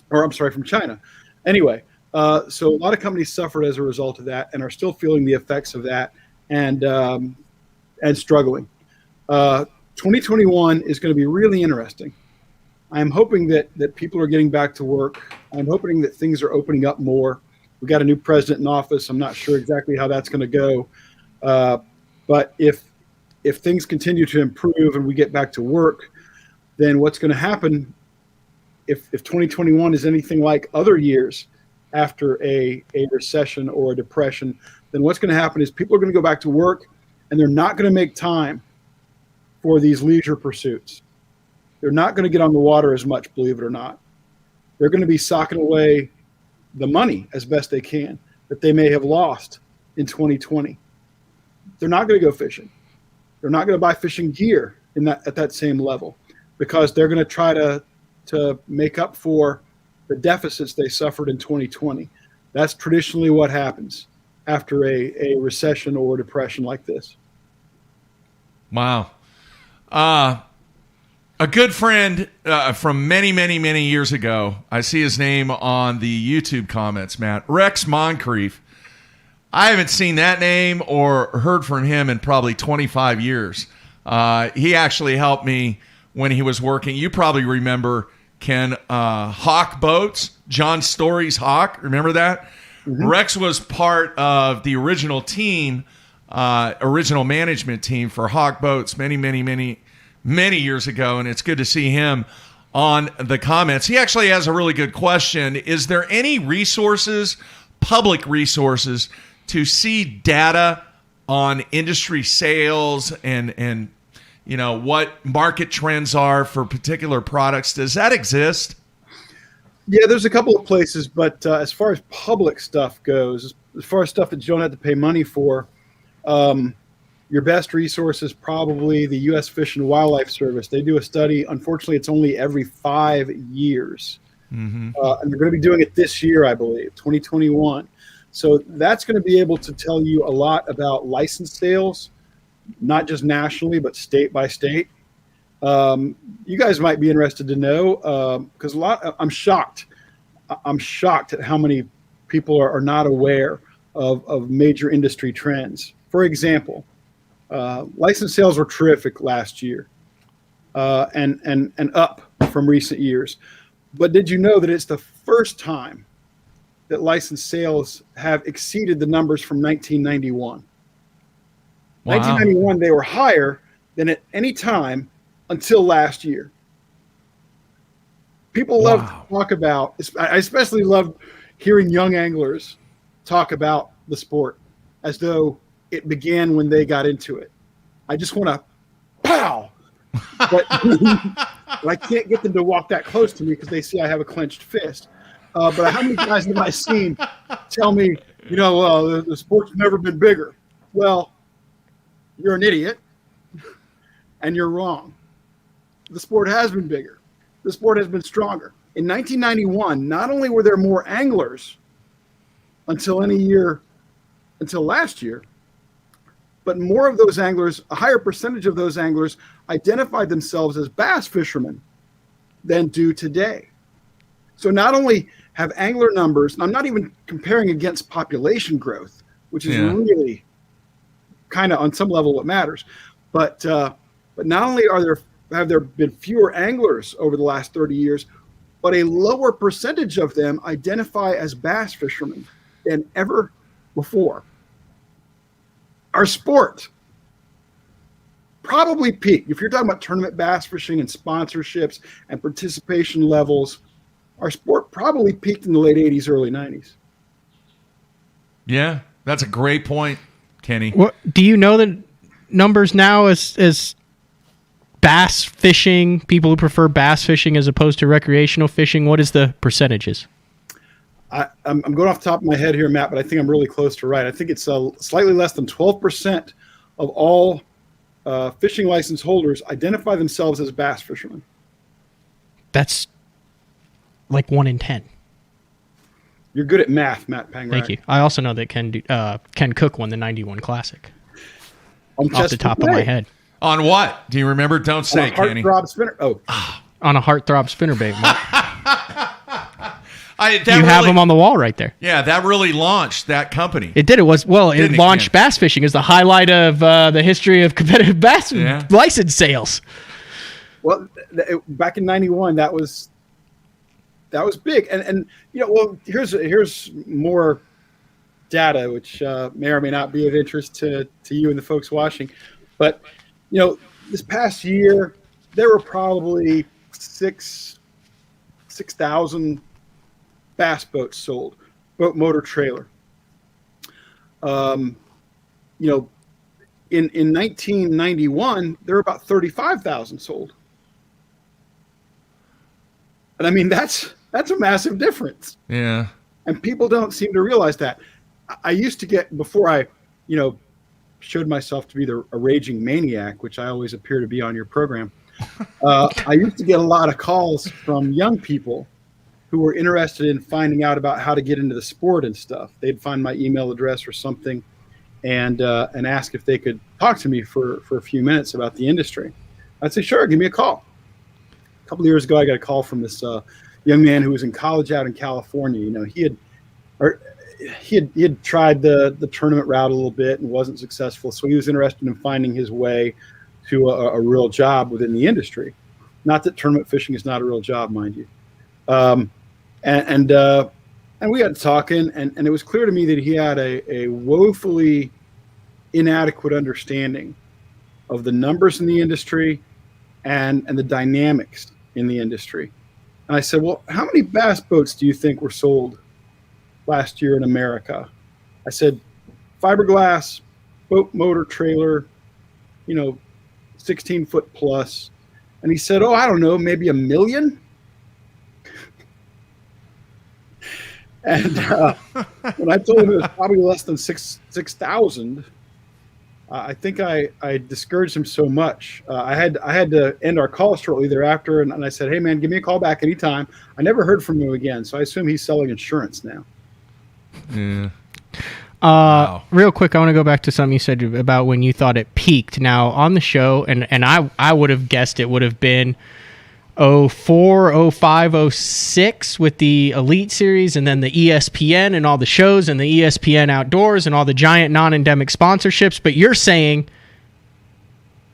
or I'm sorry, from China. Anyway, so a lot of companies suffered as a result of that and are still feeling the effects of that and struggling. 2021 is going to be really interesting. I'm hoping that people are getting back to work. I'm hoping that things are opening up more. We've got a new president in office. I'm not sure exactly how that's going to go. But if things continue to improve and we get back to work, then what's going to happen if 2021 is anything like other years after a recession or a depression, then what's going to happen is people are going to go back to work and they're not going to make time for these leisure pursuits. They're not going to get on the water as much, believe it or not. They're going to be socking away the money as best they can that they may have lost in 2020. They're not going to go fishing. They're not going to buy fishing gear at that same level because they're going to try to make up for the deficits they suffered in 2020. That's traditionally what happens after a recession or a depression like this. Wow. A good friend from many, many, many years ago. I see his name on the YouTube comments, Matt. Rex Moncrief. I haven't seen that name or heard from him in probably 25 years. He actually helped me when he was working. You probably remember, Ken, Hawk Boats, John Story's Hawk. Remember that? Mm-hmm. Rex was part of the original team, original management team for Hawk Boats many, many, many, many years ago, and it's good to see him on the comments. He actually has a really good question. Is there any resources, public resources, to see data on industry sales and you know what market trends are for particular products? Does that exist? Yeah, there's a couple of places, but as far as public stuff goes, as far as stuff that you don't have to pay money for, your best resource is probably the U.S. Fish and Wildlife Service. They do a study. Unfortunately, it's only every 5 years. Mm-hmm. And they're going to be doing it this year, I believe, 2021. So that's going to be able to tell you a lot about license sales, not just nationally, but state by state. You guys might be interested to know because I'm shocked. I'm shocked at how many people are not aware of major industry trends. For example, license sales were terrific last year and up from recent years. But did you know that it's the first time that license sales have exceeded the numbers from 1991? Wow. 1991, they were higher than at any time until last year. People love to talk about, I especially love hearing young anglers talk about the sport as though it began when they got into it. I just want to pow. But I can't get them to walk that close to me because they see I have a clenched fist. But how many guys have I seen tell me, the sport's never been bigger? Well, you're an idiot, and you're wrong. The sport has been bigger. The sport has been stronger. In 1991, not only were there more anglers until last year, but more of those anglers, a higher percentage of those anglers identified themselves as bass fishermen than do today. So not only have angler numbers, I'm not even comparing against population growth, which is really kind of on some level what matters, but not only have there been fewer anglers over the last 30 years, but a lower percentage of them identify as bass fishermen than ever before. Our sport probably peaked. If you're talking about tournament bass fishing and sponsorships and participation levels, our sport probably peaked in the late 80s, early 90s. Yeah, that's a great point, Kenny. What do you know the numbers now as bass fishing, people who prefer bass fishing as opposed to recreational fishing? What is the percentages? I'm going off the top of my head here, Matt, but I think I'm really close to right. I think it's slightly less than 12% of all fishing license holders identify themselves as bass fishermen. That's like 1 in 10. You're good at math, Matt Pangrak. Thank you. I also know that Ken Cook won the 91 Classic. Off the top of my head. On what? Do you remember? Don't say, Kenny. Heartthrob spinner. On a heartthrob spinnerbait. You really have them on the wall right there. Yeah, that really launched that company. It did. It launched bass fishing as the highlight of the history of competitive bass license sales. Well, back in 91, that was big. And here's more data, which may or may not be of interest to you and the folks watching. But, this past year, there were probably 6,000 bass boats sold, boat motor trailer. In 1991, there were about 35,000 sold. And I mean, that's a massive difference. Yeah. And people don't seem to realize that. I used to get, before I, showed myself to be a raging maniac, which I always appear to be on your program, I used to get a lot of calls from young people who were interested in finding out about how to get into the sport and stuff. They'd find my email address or something and ask if they could talk to me for a few minutes about the industry. I'd say, sure, give me a call. couple of years ago, I got a call from this young man who was in college out in California. You know, he had tried the tournament route a little bit and wasn't successful, so he was interested in finding his way to a real job within the industry. Not that tournament fishing is not a real job, mind you. And we got talking, and it was clear to me that he had a woefully inadequate understanding of the numbers in the industry and the dynamics in the industry. And I said, well, how many bass boats do you think were sold last year in America? I said, fiberglass, boat, motor, trailer, 16-foot plus. And he said, oh, I don't know, maybe 1 million. And when I told him it was probably less than 6,000, I think I discouraged him so much. I had to end our call shortly thereafter, and I said, hey, man, give me a call back anytime. I never heard from him again, so I assume he's selling insurance now. Yeah. Wow. Real quick, I want to go back to something you said about when you thought it peaked. Now, on the show, and I would have guessed it would have been 04, 05, 06 with the Elite Series, and then the ESPN and all the shows and the ESPN Outdoors and all the giant non-endemic sponsorships. But you're saying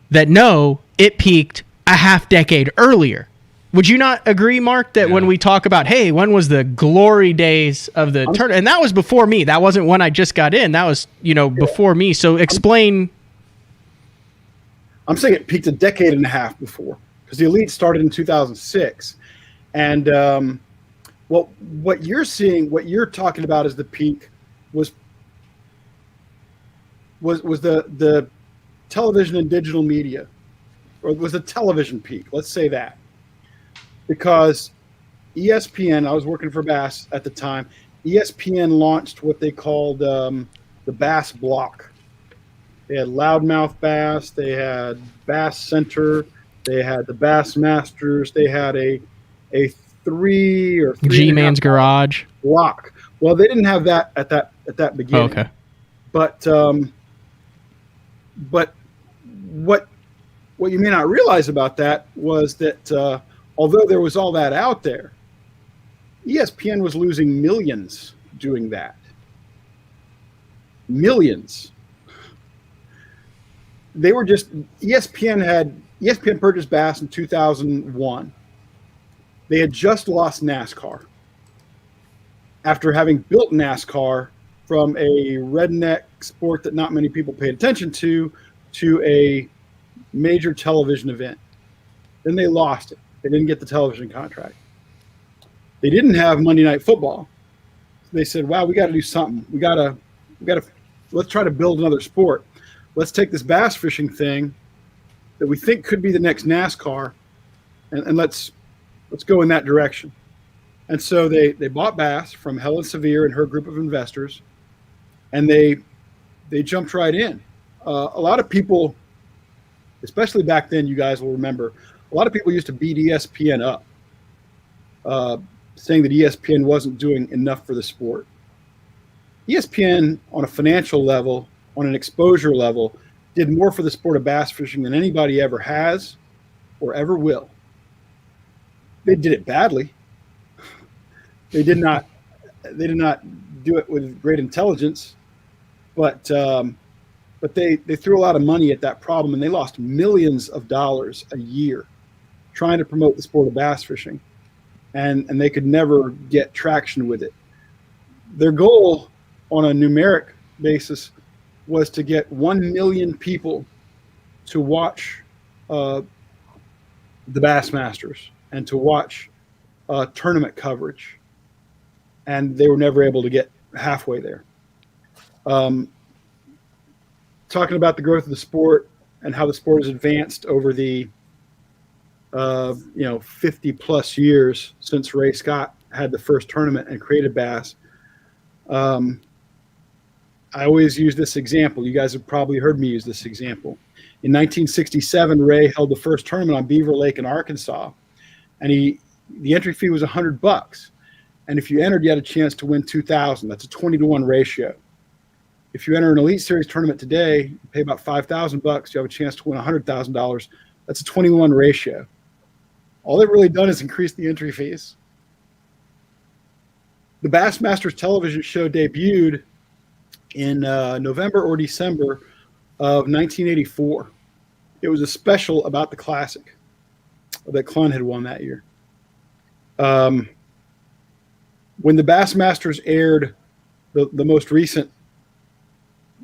that no, it peaked a half decade earlier. Would you not agree, Mark, that when we talk about, hey, when was the glory days of the tournament? And that was before me. That wasn't when I just got in. That was, before me. So explain. I'm saying it peaked a decade and a half before, because the Elite started in 2006. And what you're seeing, what you're talking about as the peak was the television and digital media, or was the television peak. Let's say that. Because ESPN, I was working for Bass at the time, ESPN launched what they called the Bass Block. They had Loudmouth Bass, they had Bass Center, they had the Bassmasters, they had a 3 or 3 G-Man's Garage block. Well, they didn't have that at that beginning. Oh, okay. But what you may not realize about that was that although there was all that out there, ESPN was losing millions doing that. Millions. They were just, ESPN purchased Bass in 2001. They had just lost NASCAR after having built NASCAR from a redneck sport that not many people paid attention to a major television event. Then they lost it. They didn't get the television contract. They didn't have Monday Night Football. They said, wow, we got to do something. Let's try to build another sport. Let's take this bass fishing thing that we think could be the next NASCAR and let's go in that direction. And so they bought Bass from Helen Sevier and her group of investors, and they jumped right in. A lot of people, especially back then, you guys will remember, a lot of people used to beat ESPN up, saying that ESPN wasn't doing enough for the sport. ESPN, on a financial level, on an exposure level, did more for the sport of bass fishing than anybody ever has or ever will. They did it badly. They did not do it with great intelligence, but they threw a lot of money at that problem, and they lost millions of dollars a year trying to promote the sport of bass fishing, and they could never get traction with it. Their goal on a numeric basis was to get 1 million people to watch the Bassmasters and to watch tournament coverage, and they were never able to get halfway there. Talking about the growth of the sport and how the sport has advanced over the 50 plus years since Ray Scott had the first tournament and created Bass. I always use this example. You guys have probably heard me use this example. In 1967, Ray held the first tournament on Beaver Lake in Arkansas, and the entry fee was $100. And if you entered, you had a chance to win $2,000. That's a 20-to-1 ratio. If you enter an Elite Series tournament today, you pay about $5,000, you have a chance to win $100,000. That's a 21 ratio. All they've really done is increase the entry fees. The Bassmasters television show debuted in November or December of 1984. It was a special about the Classic that Clun had won that year. When the Bassmasters aired the most recent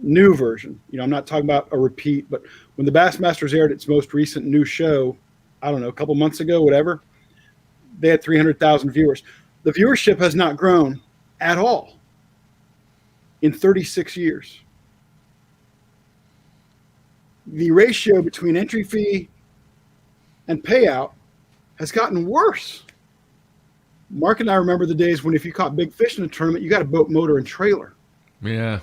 new version, I'm not talking about a repeat, but when the Bassmasters aired its most recent new show, I don't know, a couple months ago, whatever, they had 300,000 viewers. The viewership has not grown at all in 36 years. The ratio between entry fee and payout has gotten worse. Mark and I remember the days when if you caught big fish in a tournament, you got a boat, motor, and trailer. Yeah.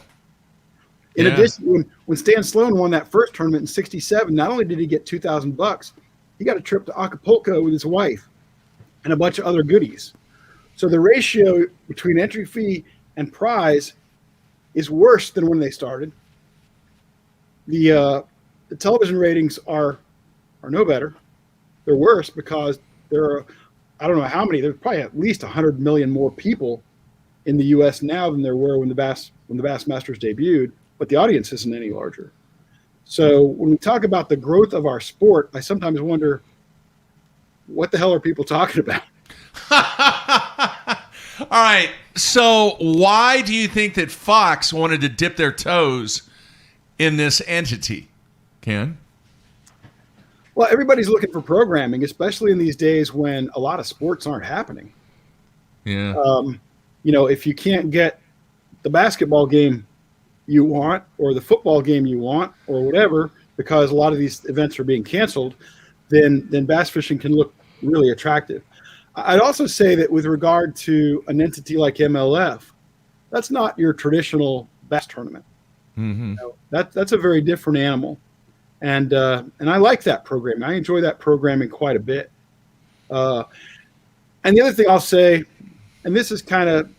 In addition, when Stan Sloan won that first tournament in '67, not only did he get $2,000, he got a trip to Acapulco with his wife and a bunch of other goodies. So the ratio between entry fee and prize is worse than when they started. The television ratings are no better. They're worse because there are, I don't know how many, there's probably at least 100 million more people in the U.S. now than there were when the Bassmasters debuted, but the audience isn't any larger. So when we talk about the growth of our sport, I sometimes wonder, what the hell are people talking about? All right. So why do you think that Fox wanted to dip their toes in this entity, Ken? Well, everybody's looking for programming, especially in these days when a lot of sports aren't happening. Yeah. If you can't get the basketball game you want or the football game you want or whatever, because a lot of these events are being canceled, then bass fishing can look really attractive. I'd also say that with regard to an entity like MLF, that's not your traditional bass tournament. Mm-hmm. That's a very different animal. And I like that programming. I enjoy that programming quite a bit. And the other thing I'll say, and this is kind of,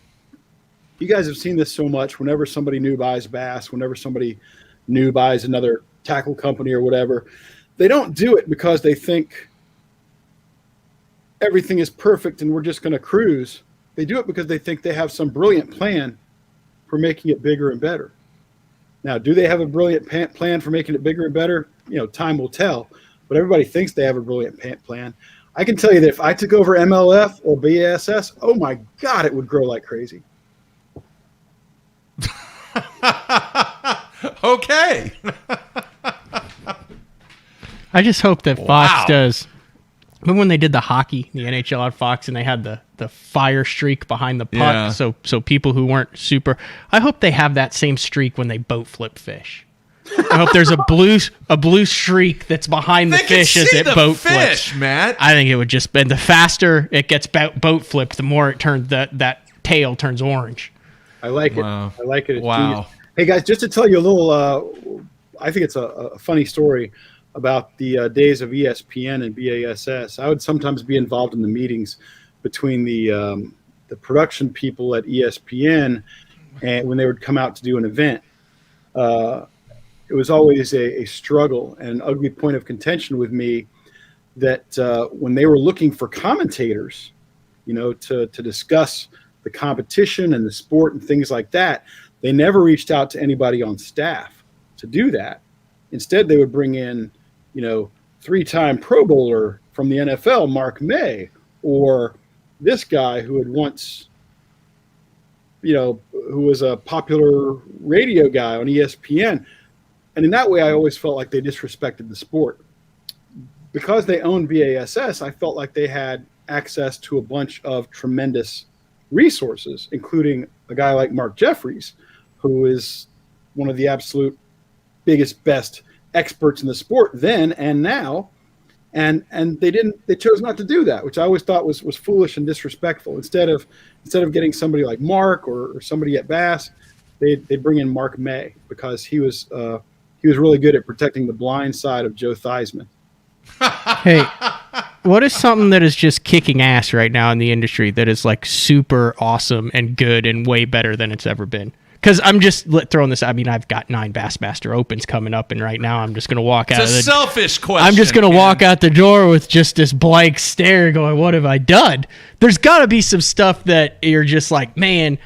you guys have seen this so much, whenever somebody new buys bass, whenever somebody new buys another tackle company or whatever, they don't do it because they think everything is perfect and we're just going to cruise. They do it because they think they have some brilliant plan for making it bigger and better. Now, do they have a brilliant plan for making it bigger and better? Time will tell. But everybody thinks they have a brilliant plan. I can tell you that if I took over MLF or BASS, oh my God, it would grow like crazy. Okay. I just hope that Fox does. Remember when they did the hockey, the NHL on Fox, and they had the fire streak behind the puck? Yeah. So people who weren't super, I hope they have that same streak when they boat flip fish. I hope there's a blue streak that's behind the fish as it boat flips. Matt. I think it would just be, the faster it gets boat flipped, the more it turns that tail turns orange. I like Wow. it. I like it. It's Wow. genius. Hey guys, just to tell you a little, I think it's a funny story about the days of ESPN and BASS. I would sometimes be involved in the meetings between the production people at ESPN and when they would come out to do an event. It was always a struggle and an ugly point of contention with me that when they were looking for commentators, to discuss the competition and the sport and things like that, they never reached out to anybody on staff to do that. Instead, they would bring in, 3-time Pro Bowler from the NFL, Mark May, or this guy who had once, who was a popular radio guy on ESPN. And in that way, I always felt like they disrespected the sport. Because they owned BASS, I felt like they had access to a bunch of tremendous resources, including a guy like Mark Jeffries, who is one of the absolute biggest, best experts in the sport then and now. And they chose not to do that, which I always thought was foolish and disrespectful. Instead of getting somebody like Mark or somebody at Bass, they bring in Mark May because he was really good at protecting the blind side of Joe Theismann. Hey, what is something that is just kicking ass right now in the industry that is like super awesome and good and way better than it's ever been? because I'm just throwing this. I mean, I've got 9 Bassmaster Opens coming up, and right now I'm just going to walk out. It's a selfish question. I'm just going to walk out the door with just this blank stare, going, "What have I done?" There's got to be some stuff that you're just like, "Man,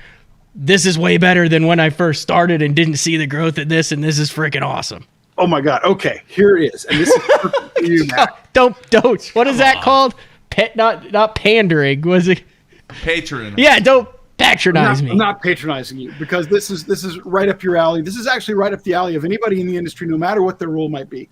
this is way better than when I first started and didn't see the growth of this, and this is freaking awesome." Oh my God. Okay, here it is. And this is perfect for you, Matt. Don't. What is that called? Not pandering. Was it? Patron. Yeah, don't patronize me. I'm not patronizing you because this is right up your alley. This is actually right up the alley of anybody in the industry, no matter what their role might be.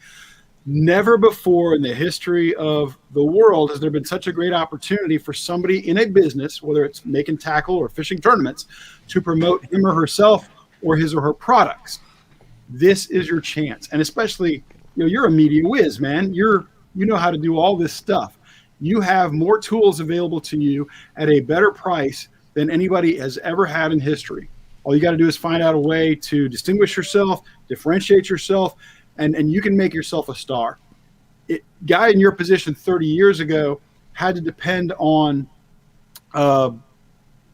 Never before in the history of the world has there been such a great opportunity for somebody in a business, whether it's making tackle or fishing tournaments, to promote him or herself or his or her products. This is your chance. And especially, you're a media whiz, man. You know how to do all this stuff. You have more tools available to you at a better price than anybody has ever had in history. All you got to do is find out a way to distinguish yourself, differentiate yourself, and you can make yourself a star. Guy in your position 30 years ago had to depend on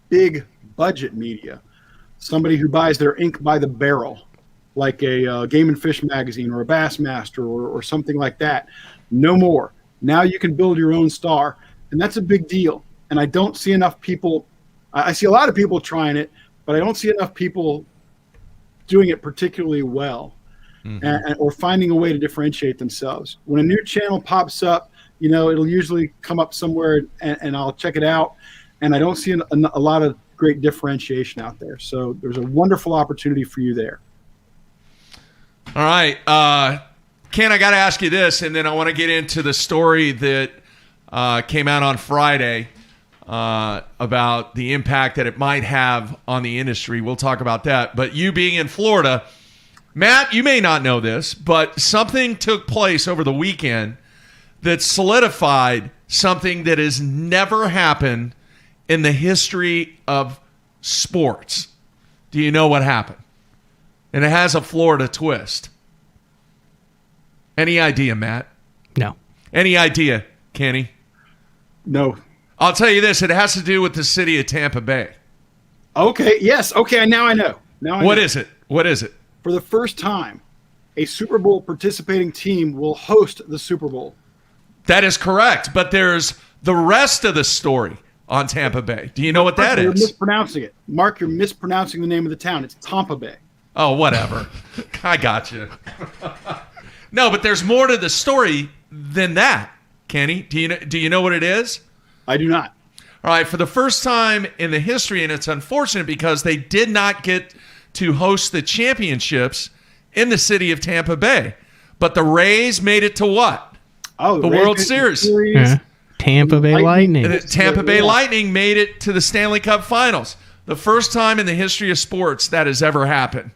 big budget media, somebody who buys their ink by the barrel, like a Game and Fish magazine or a Bassmaster or something like that. No more. Now you can build your own star, and that's a big deal. And I don't see enough people. I see a lot of people trying it, but I don't see enough people doing it particularly well, or finding a way to differentiate themselves. When a new channel pops up, it'll usually come up somewhere, and I'll check it out, and I don't see a lot of great differentiation out there. So there's a wonderful opportunity for you there. All right. Ken, I got to ask you this, and then I want to get into the story that came out on Friday about the impact that it might have on the industry. We'll talk about that. But you being in Florida, Matt, you may not know this, but something took place over the weekend that solidified something that has never happened in the history of sports. Do you know what happened? And it has a Florida twist. Any idea, Matt? No. Any idea, Kenny? No. I'll tell you this. It has to do with the city of Tampa Bay. Okay. Yes. Okay. Now I know. What is it? What is it? For the first time, a Super Bowl participating team will host the Super Bowl. That is correct. But there's the rest of the story on Tampa Bay. Do you know what that is? You're mispronouncing it. Mark, you're mispronouncing the name of the town. It's Tampa Bay. Oh, whatever. I got you. No, but there's more to the story than that, Kenny. Do you know what it is? I do not. All right, for the first time in the history, and it's unfortunate because they did not get to host the championships in the city of Tampa Bay. But the Rays made it to what? Oh, the World Series. Yeah. Tampa Bay Lightning. The Tampa Bay Lightning made it to the Stanley Cup Finals. The first time in the history of sports that has ever happened.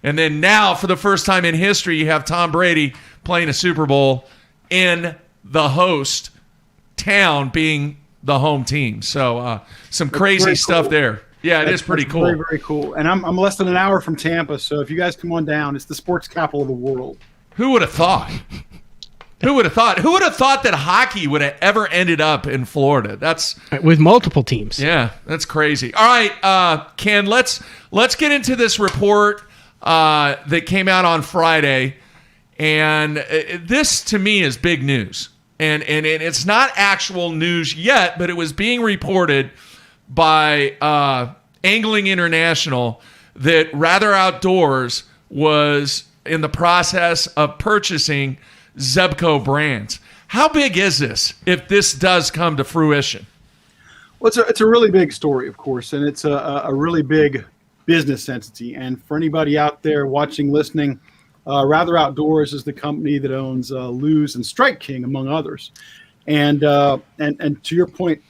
And then now, for the first time in history, you have Tom Brady playing a Super Bowl in the host town being the home team. So some crazy stuff there. Yeah, it is pretty cool. Very, very cool. And I'm less than an hour from Tampa, so if you guys come on down, it's the sports capital of the world. Who would have thought? Who would have thought? Who would have thought that hockey would have ever ended up in Florida? That's with multiple teams. Yeah, that's crazy. All right, Ken, let's get into this report that came out on Friday, and this to me is big news. And it's not actual news yet, but it was being reported by Angling International that Rather Outdoors was in the process of purchasing Zepco brands. How big is this if this does come to fruition? Well, it's a really big story, of course, and it's a really big business entity. And for anybody out there watching, listening, Rather Outdoors is the company that owns Lose and Strike King, among others. And to your point,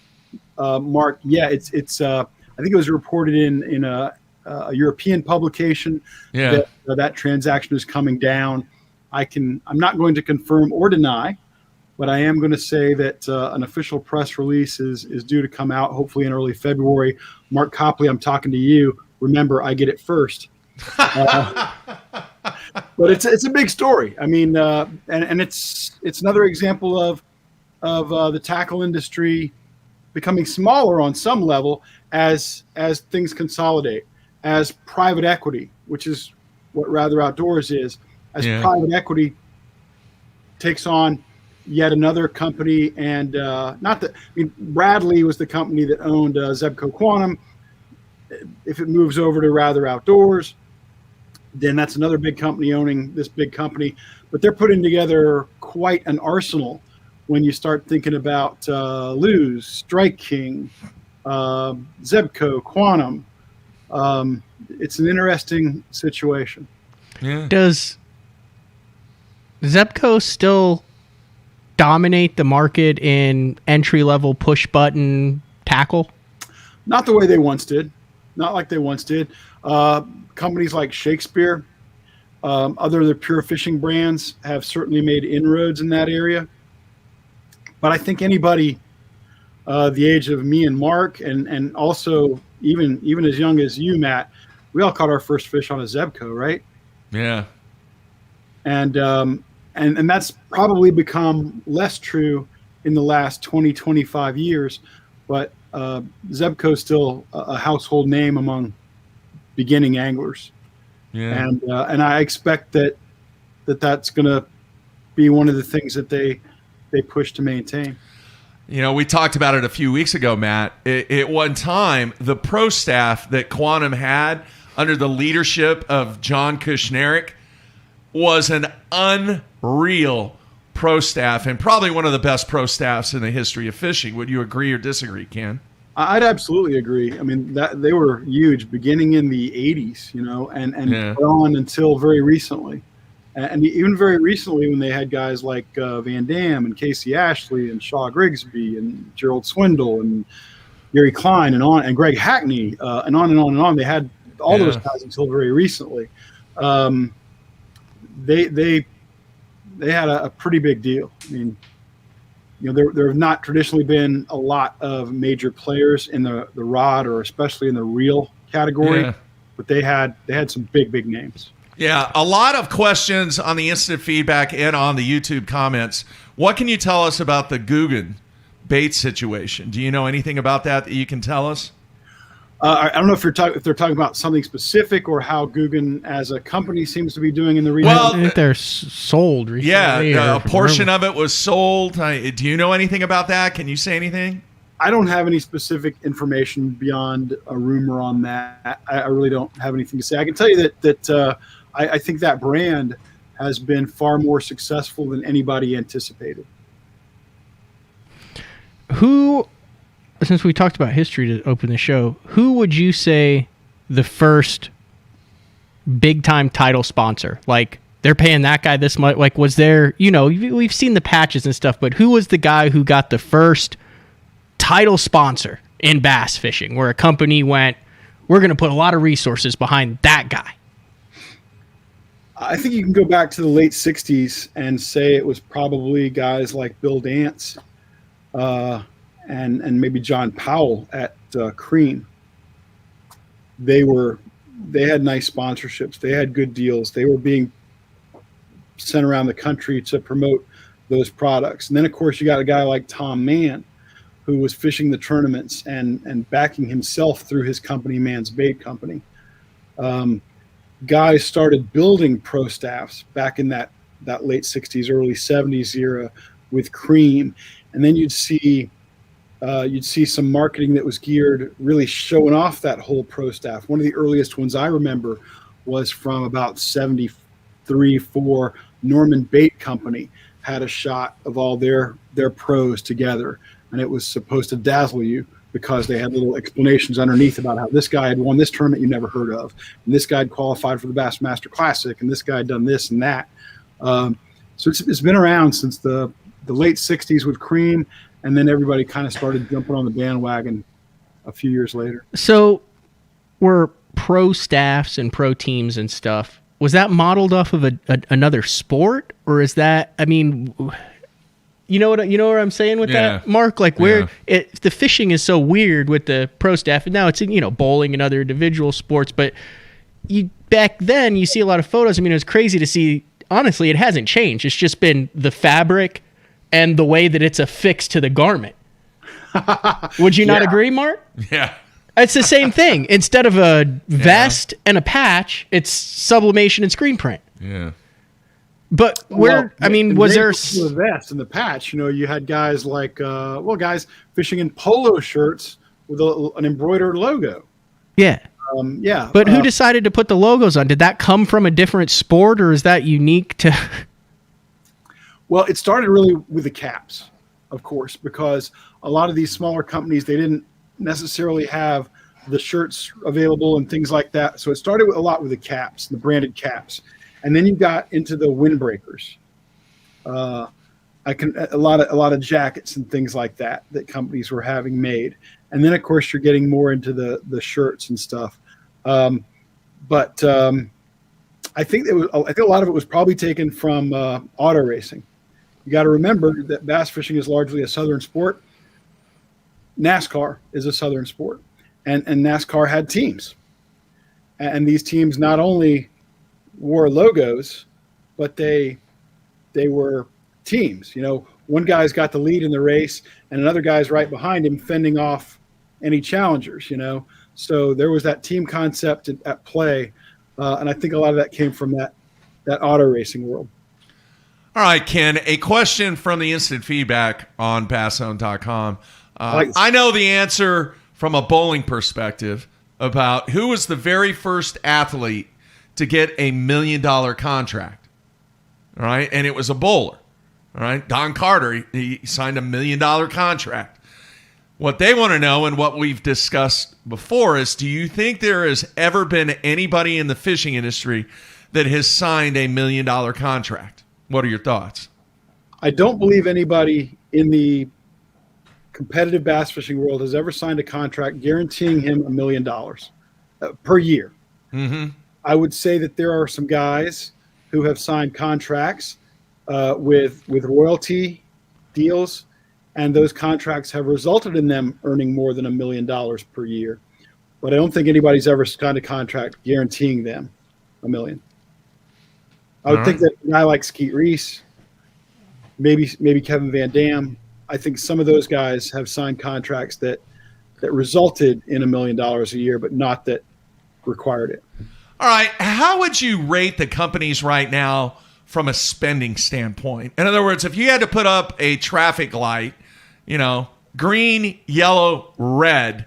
Mark, yeah, it's I think it was reported in a European publication that transaction is coming down. I'm not going to confirm or deny, but I am going to say that an official press release is due to come out hopefully in early February. Mark Copley, I'm talking to you. Remember, I get it first. But it's a big story. I mean, and it's another example of the tackle industry becoming smaller on some level as things consolidate, as private equity, which is what Rather Outdoors is, as Yeah. private equity takes on yet another company. And Bradley was the company that owned Zepco Quantum. If it moves over to Rather Outdoors, then that's another big company owning this big company. But they're putting together quite an arsenal when you start thinking about Luz, Strike King, Zepco, Quantum. It's an interesting situation. Yeah. Does Zepco still dominate the market in entry-level push-button tackle? Not the way they once did. Not like they once did. Companies like Shakespeare, other pure fishing brands have certainly made inroads in that area. But I think anybody the age of me and Mark, and also even as young as you, Matt, we all caught our first fish on a Zepco, right? Yeah. And that's probably become less true in the last 20, 25 years. But Zepco is still a household name among beginning anglers. Yeah. And I expect that's going to be one of the things that they push to maintain. You know, we talked about it a few weeks ago, Matt. At one time, the pro staff that Quantum had under the leadership of John Kushnerick was an unreal pro staff and probably one of the best pro staffs in the history of fishing. Would you agree or disagree, Ken? I'd absolutely agree. I mean, that they were huge beginning in the 80s, and on until very recently. And even very recently when they had guys like Van Dam and Casey Ashley and Shaw Grigsby and Gerald Swindle and Gary Klein and Greg Hackney and on and on and on. They had all those guys until very recently. They had a pretty big deal. I mean, there have not traditionally been a lot of major players in the rod or especially in the reel category, but they had some big names. Yeah, a lot of questions on the instant feedback and on the YouTube comments. What can you tell us about the Guggen bait situation? Do you know anything about that you can tell us? I don't know if they're talking about something specific or how Guggen as a company seems to be doing in the region. Well, I think they're sold recently. Yeah, a portion of it was sold. Do you know anything about that? Can you say anything? I don't have any specific information beyond a rumor on that. I really don't have anything to say. I can tell you that I think that brand has been far more successful than anybody anticipated. Who, since we talked about history to open the show, who would you say the first big-time title sponsor? Like, they're paying that guy this much. Like, was there, we've seen the patches and stuff, but who was the guy who got the first title sponsor in bass fishing where a company went, we're going to put a lot of resources behind that guy? I think you can go back to the late 60s and say it was probably guys like Bill Dance and maybe John Powell at Crean. They had nice sponsorships. They had good deals. They were being sent around the country to promote those products. And then, of course, you got a guy like Tom Mann, who was fishing the tournaments and backing himself through his company, Mann's Bait Company. Guys started building pro staffs back in that late 60s, early 70s era with Cream. And then you'd see some marketing that was geared really showing off that whole pro staff. One of the earliest ones I remember was from about 73, 4. Norman Bait Company had a shot of all their pros together, and it was supposed to dazzle you because they had little explanations underneath about how this guy had won this tournament you never heard of, and this guy had qualified for the Bassmaster Classic, and this guy had done this and that. So it's been around since the late 60s with Cream, and then everybody kind of started jumping on the bandwagon a few years later. So were pro staffs and pro teams and stuff, was that modeled off of another sport, or is that, I mean, you know what I'm saying with that, Mark? Like where the fishing is so weird with the pro staff, and now it's in, bowling and other individual sports, but back then you see a lot of photos. I mean, it was crazy to see. Honestly, it hasn't changed. It's just been the fabric and the way that it's affixed to the garment. Would you not agree, Mark? Yeah. It's the same thing. Instead of a vest and a patch, it's sublimation and screen print. Yeah. But was there the vest and the patch? You know, you had guys like guys fishing in polo shirts with an embroidered logo. Yeah. Yeah. But who decided to put the logos on? Did that come from a different sport, or is that unique to? Well, it started really with the caps, of course, because a lot of these smaller companies, they didn't necessarily have the shirts available and things like that. So it started a lot with the caps, the branded caps. And then you got into the windbreakers. A lot of jackets and things like that companies were having made. And then, of course, you're getting more into the shirts and stuff. I think a lot of it was probably taken from auto racing. You got to remember that bass fishing is largely a southern sport. NASCAR is a southern sport, and NASCAR had teams, and these teams not only wore logos, but they were teams. You know, one guy's got the lead in the race, and another guy's right behind him, fending off any challengers. You know, so there was that team concept at play, and I think a lot of that came from that auto racing world. All right, Ken, a question from the instant feedback on BassZone.com. I know the answer from a bowling perspective about who was the very first athlete to get $1 million contract. All right, and it was a bowler. All right, Don Carter, he signed $1 million contract. What they want to know, and what we've discussed before, is do you think there has ever been anybody in the fishing industry that has signed $1 million contract? What are your thoughts? I don't believe anybody in the competitive bass fishing world has ever signed a contract guaranteeing him $1 million per year. Mm-hmm. I would say that there are some guys who have signed contracts with royalty deals, and those contracts have resulted in them earning more than $1 million per year. But I don't think anybody's ever signed a contract guaranteeing them $1 million. I would think that a guy like Skeet Reese, maybe Kevin Van Dam, I think some of those guys have signed contracts that resulted in $1 million a year, but not that required it. All right. How would you rate the companies right now from a spending standpoint? In other words, if you had to put up a traffic light, you know, green, yellow, red,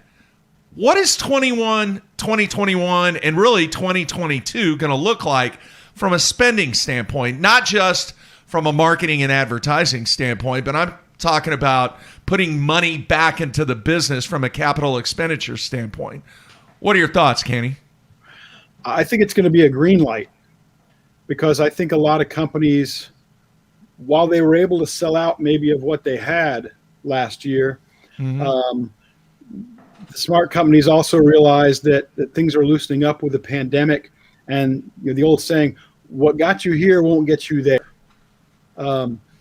what is 2021 and really 2022 going to look like from a spending standpoint? Not just from a marketing and advertising standpoint, but I'm talking about putting money back into the business from a capital expenditure standpoint. What are your thoughts, Kenny? I think it's going to be a green light, because I think a lot of companies, while they were able to sell out maybe of what they had last year, the smart companies also realized that things are loosening up with the pandemic. And you know, the old saying, what got you here won't get you there.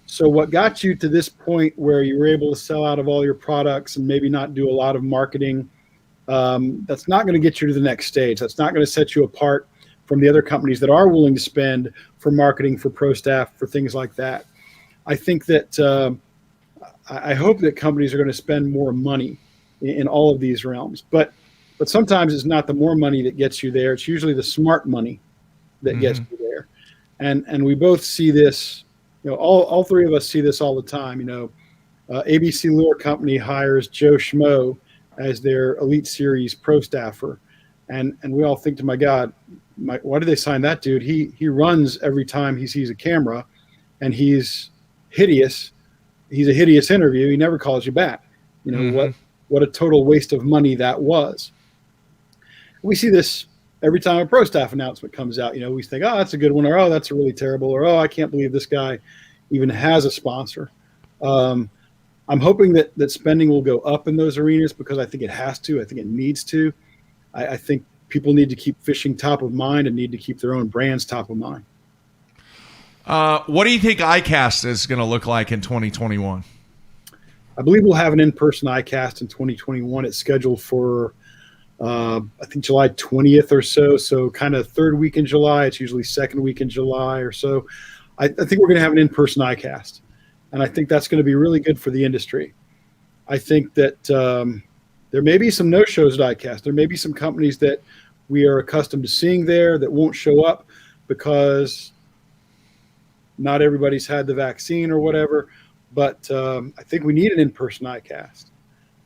So what got you to this point where you were able to sell out of all your products and maybe not do a lot of marketing, that's not going to get you to the next stage. That's not going to set you apart from the other companies that are willing to spend for marketing, for pro staff, for things like that. I think that I hope that companies are going to spend more money in all of these realms. But sometimes it's not the more money that gets you there. It's usually the smart money that gets you there. And we both see this. You know, all three of us see this all the time. You know, ABC Lure Company hires Joe Schmo as their Elite Series pro staffer, and we all think, to my God, why did they sign that dude? He runs every time he sees a camera, and he's hideous. He's a hideous interview. He never calls you back. You know, what a total waste of money that was. We see this every time a pro staff announcement comes out. You know, we think, oh, that's a good one, or oh, that's a really terrible, or oh, I can't believe this guy even has a sponsor. I'm hoping that spending will go up in those arenas, because I think it has to. I think it needs to. I think people need to keep fishing top of mind and need to keep their own brands top of mind. What do you think ICAST is going to look like in 2021? I believe we'll have an in-person ICAST in 2021. It's scheduled for I think July 20th or so. So kind of third week in July. It's usually second week in July or so. I think we're going to have an in-person ICAST. And I think that's going to be really good for the industry. I think that There may be some no-shows at ICAST. There may be some companies that we are accustomed to seeing there that won't show up because not everybody's had the vaccine or whatever. But I think we need an in-person ICAST.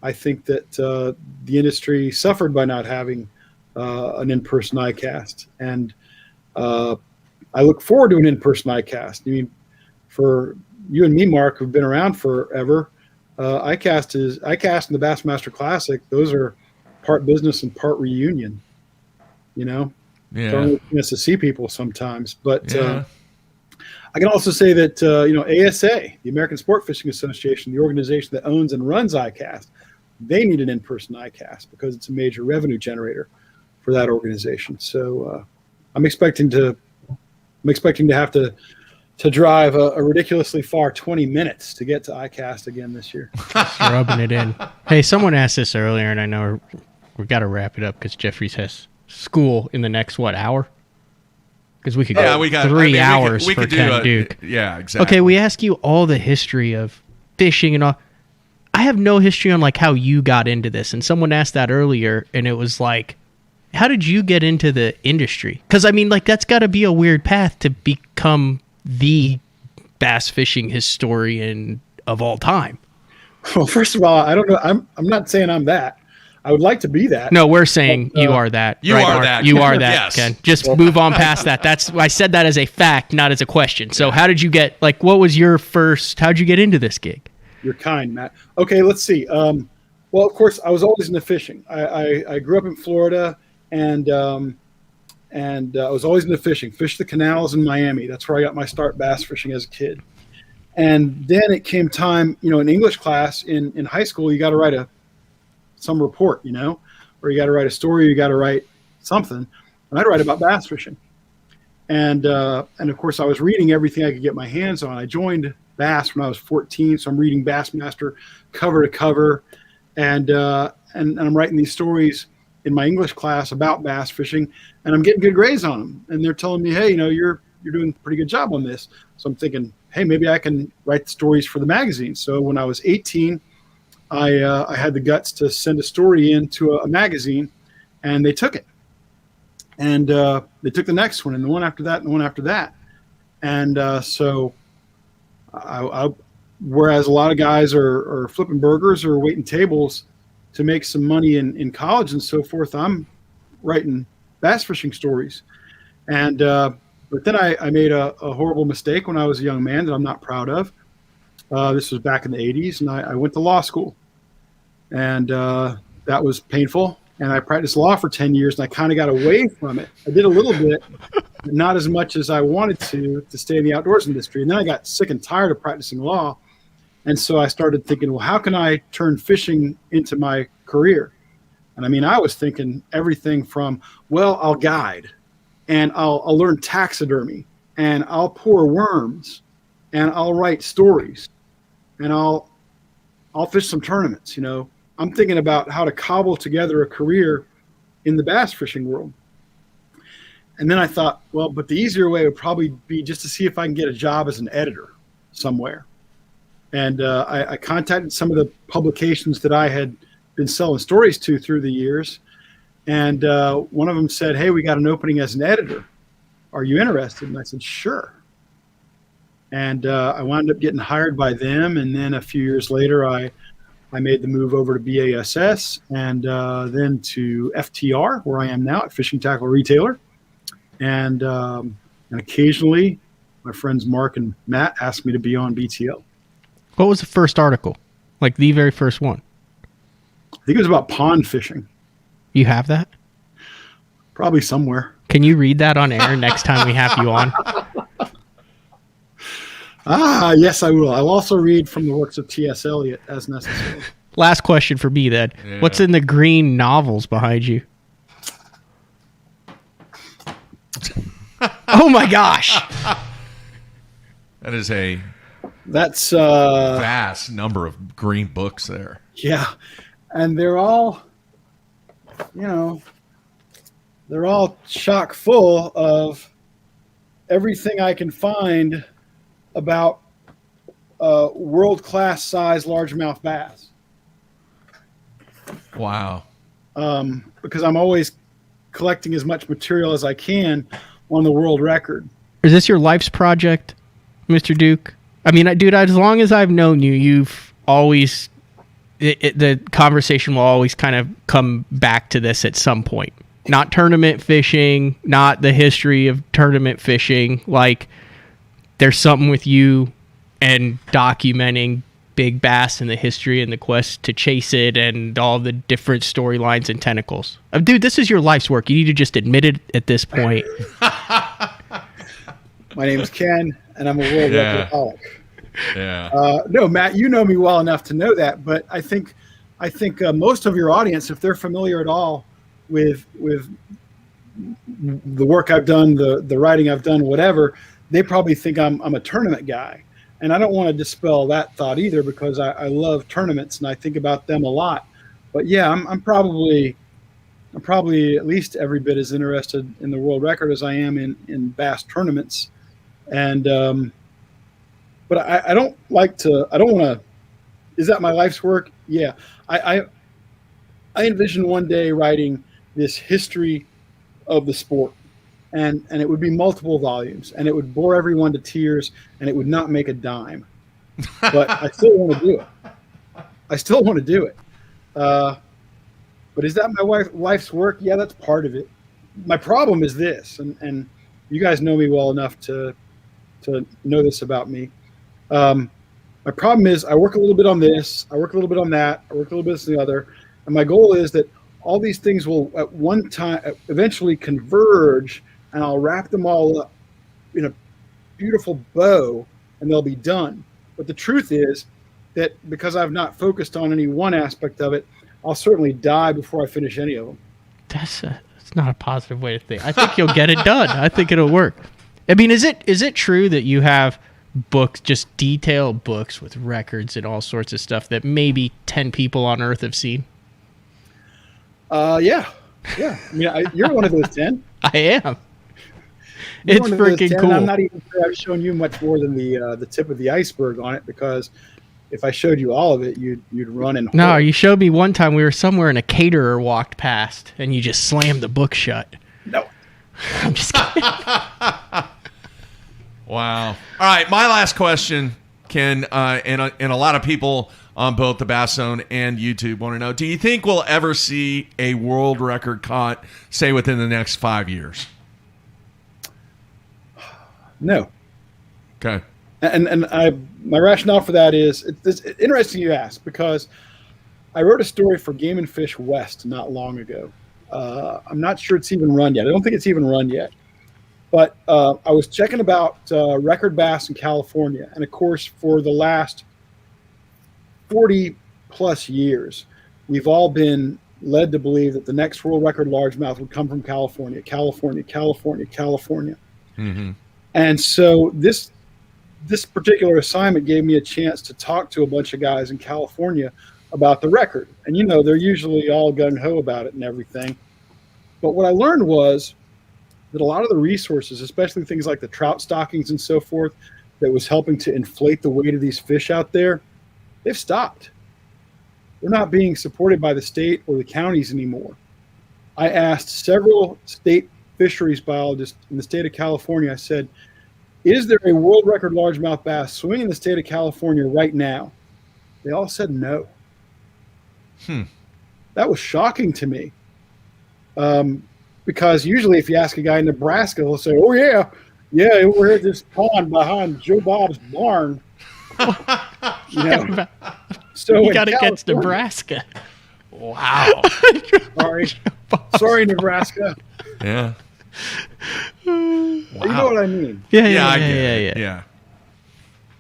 I think that the industry suffered by not having an in-person ICAST. And I look forward to an in-person ICAST. I mean, for you and me, Mark, who've been around forever, ICAST and the Bassmaster Classic, those are part business and part reunion, you know? Yeah. It's only a chance to see people sometimes. But Yeah. I can also say that, ASA, the American Sport Fishing Association, the organization that owns and runs ICAST, they need an in-person ICAST because it's a major revenue generator for that organization. So I'm expecting to have to drive a ridiculously far 20 minutes to get to ICAST again this year. Just rubbing it in. Hey, someone asked this earlier, and I know we've got to wrap it up because Jeffries has school in the next, hour? Because we could go we got 3 hours we for could do Ken Duke. Yeah, exactly. Okay, we ask you all the history of fishing and all. I have no history on like how you got into this, and someone asked that earlier, and it was like, how did you get into the industry? Because I mean, like that's got to be a weird path to become the bass fishing historian of all time. Well, first of all, I don't know. I'm not saying I'm that. I would like to be that. No, we're saying you are that. You right, are Mark? that. You are that, Yes. Ken. Just move on past that. I said that as a fact, not as a question. So how did you get, like, what was your first, how'd you get into this gig? You're kind, Matt. Okay, let's see. Well, of course, I was always into fishing. I grew up in Florida, and I was always into fishing. Fished the canals in Miami. That's where I got my start bass fishing as a kid. And then it came time, in English class in high school, you got to write some report, or you got to write a story, you got to write something. And I'd write about bass fishing. And of course, I was reading everything I could get my hands on. I joined Bass when I was 14, so I'm reading Bassmaster cover to cover, and I'm writing these stories in my English class about bass fishing, and I'm getting good grades on them. And they're telling me, hey, you're doing a pretty good job on this. So I'm thinking, hey, maybe I can write the stories for the magazine. So when I was 18, I had the guts to send a story into a magazine, and they took it. And they took the next one, and the one after that, and the one after that. And so whereas a lot of guys are flipping burgers or waiting tables to make some money in college and so forth, I'm writing bass fishing stories. And but then I made a horrible mistake when I was a young man that I'm not proud of. This was back in the 80s, and I went to law school. And that was painful. And I practiced law for 10 years, and I kind of got away from it. I did a little bit, but not as much as I wanted to stay in the outdoors industry. And then I got sick and tired of practicing law. And so I started thinking, well, how can I turn fishing into my career? And I mean, I was thinking everything from, well, I'll guide, and I'll learn taxidermy, and I'll pour worms, and I'll write stories, and I'll fish some tournaments, I'm thinking about how to cobble together a career in the bass fishing world. And then I thought, well, but the easier way would probably be just to see if I can get a job as an editor somewhere. And I contacted some of the publications that I had been selling stories to through the years. And one of them said, hey, we got an opening as an editor. Are you interested? And I said, sure. And I wound up getting hired by them. And then a few years later, I made the move over to BASS and then to FTR, where I am now at Fishing Tackle Retailer. And occasionally, my friends Mark and Matt asked me to be on BTL. What was the first article? Like the very first one? I think it was about pond fishing. You have that? Probably somewhere. Can you read that on air next time we have you on? Yes, I will. I'll also read from the works of T.S. Eliot as necessary. Last question for me then. Yeah. What's in the green novels behind you? Oh my gosh. That is that's vast number of green books there. Yeah. And they're all, they're all chock full of everything I can find about world-class size largemouth bass. Wow. Because I'm always collecting as much material as I can on the world record. Is this your life's project, Mr. Duke? I mean, dude, as long as I've known you, you've always the conversation will always kind of come back to this at some point. Not tournament fishing, not the history of tournament fishing. Like, there's something with you and documenting big bass and the history and the quest to chase it and all the different storylines and tentacles. Dude, this is your life's work. You need to just admit it at this point. My name is Ken, and I'm a world recordaholic. Yeah. No, Matt, you know me well enough to know that, but I think most of your audience, if they're familiar at all with the work I've done, the writing I've done, whatever, they probably think I'm a tournament guy. And I don't want to dispel that thought either, because I love tournaments and I think about them a lot. But yeah, I'm probably at least every bit as interested in the world record as I am in bass tournaments. And but I don't want to. Is that my life's work? Yeah. I envision one day writing this history of the sport. And it would be multiple volumes, and it would bore everyone to tears, and it would not make a dime. But I still want to do it. But is that my life's work? Yeah, that's part of it. My problem is this, and you guys know me well enough to know this about me. My problem is I work a little bit on this, I work a little bit on that, I work a little bit on the other, and my goal is that all these things will at one time eventually converge, and I'll wrap them all up in a beautiful bow, and they'll be done. But the truth is that because I've not focused on any one aspect of it, I'll certainly die before I finish any of them. That's not a positive way to think. I think you'll get it done. I think it'll work. I mean, is it true that you have books, just detailed books with records and all sorts of stuff that maybe 10 people on Earth have seen? Yeah. I mean, you're one of those 10. I am. It's freaking cool. I'm not even sure I've shown you much more than the tip of the iceberg on it, because if I showed you all of it, you'd run and No, you showed me one time we were somewhere and a caterer walked past and you just slammed the book shut. No. I'm just kidding. Wow. All right, my last question, Ken, and a lot of people on both the Bass Zone and YouTube want to know, do you think we'll ever see a world record caught, say, within the next 5 years? No. Okay. And my rationale for that is, it's interesting you ask, because I wrote a story for Game and Fish West not long ago. I'm not sure it's even run yet. I don't think it's even run yet. But I was checking about record bass in California. And, of course, for the last 40-plus years, we've all been led to believe that the next world record largemouth would come from California. Mm-hmm. And so this particular assignment gave me a chance to talk to a bunch of guys in California about the record. And, they're usually all gung-ho about it and everything. But what I learned was that a lot of the resources, especially things like the trout stockings and so forth, that was helping to inflate the weight of these fish out there, they've stopped. They're not being supported by the state or the counties anymore. I asked several state fisheries biologists in the state of California, I said, is there a world record largemouth bass swimming in the state of California right now? They all said no. That was shocking to me. Because usually if you ask a guy in Nebraska, they'll say, oh, yeah, we're at this pond behind Joe Bob's barn. So you got against Nebraska. Wow. Sorry, Nebraska. Yeah. Wow. You know what I mean? Yeah, I get it.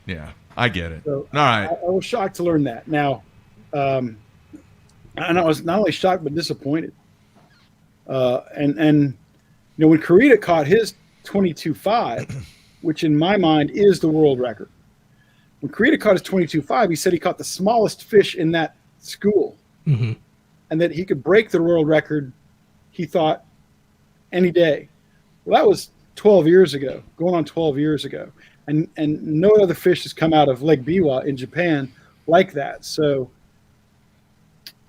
Yeah, I get it. So all right. I was shocked to learn that. Now, and I was not only shocked but disappointed. And when Carita caught his 22.5, which in my mind is the world record. When Carita caught his 22.5, he said he caught the smallest fish in that school, and that he could break the world record, he thought, any day. Well, that was 12 years ago, going on 12 years ago. And no other fish has come out of Lake Biwa in Japan like that. So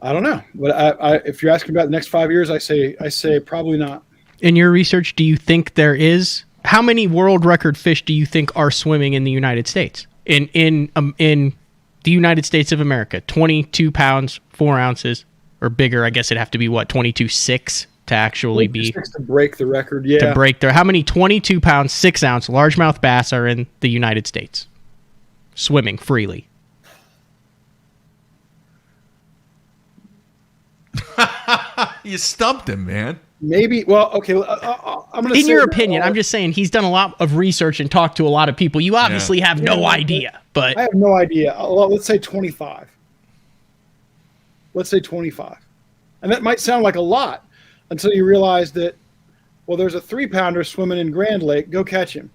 I don't know, but if you're asking about the next 5 years, I say probably not. In your research, do you think there is? How many world record fish do you think are swimming in the United States? In the United States of America, 22 pounds 4 ounces or bigger. I guess it'd have to be 22.6 to actually be to break the record. Yeah, to break there. How many 22 pound 6 ounce largemouth bass are in the United States swimming freely? You stumped him, man. Maybe. Well, okay. I'm going to. In your opinion, I'm just saying he's done a lot of research and talked to a lot of people. You obviously have no idea, but I have no idea. Well, let's say 25. Let's say 25, and that might sound like a lot until you realize that. Well, there's a 3-pounder swimming in Grand Lake. Go catch him,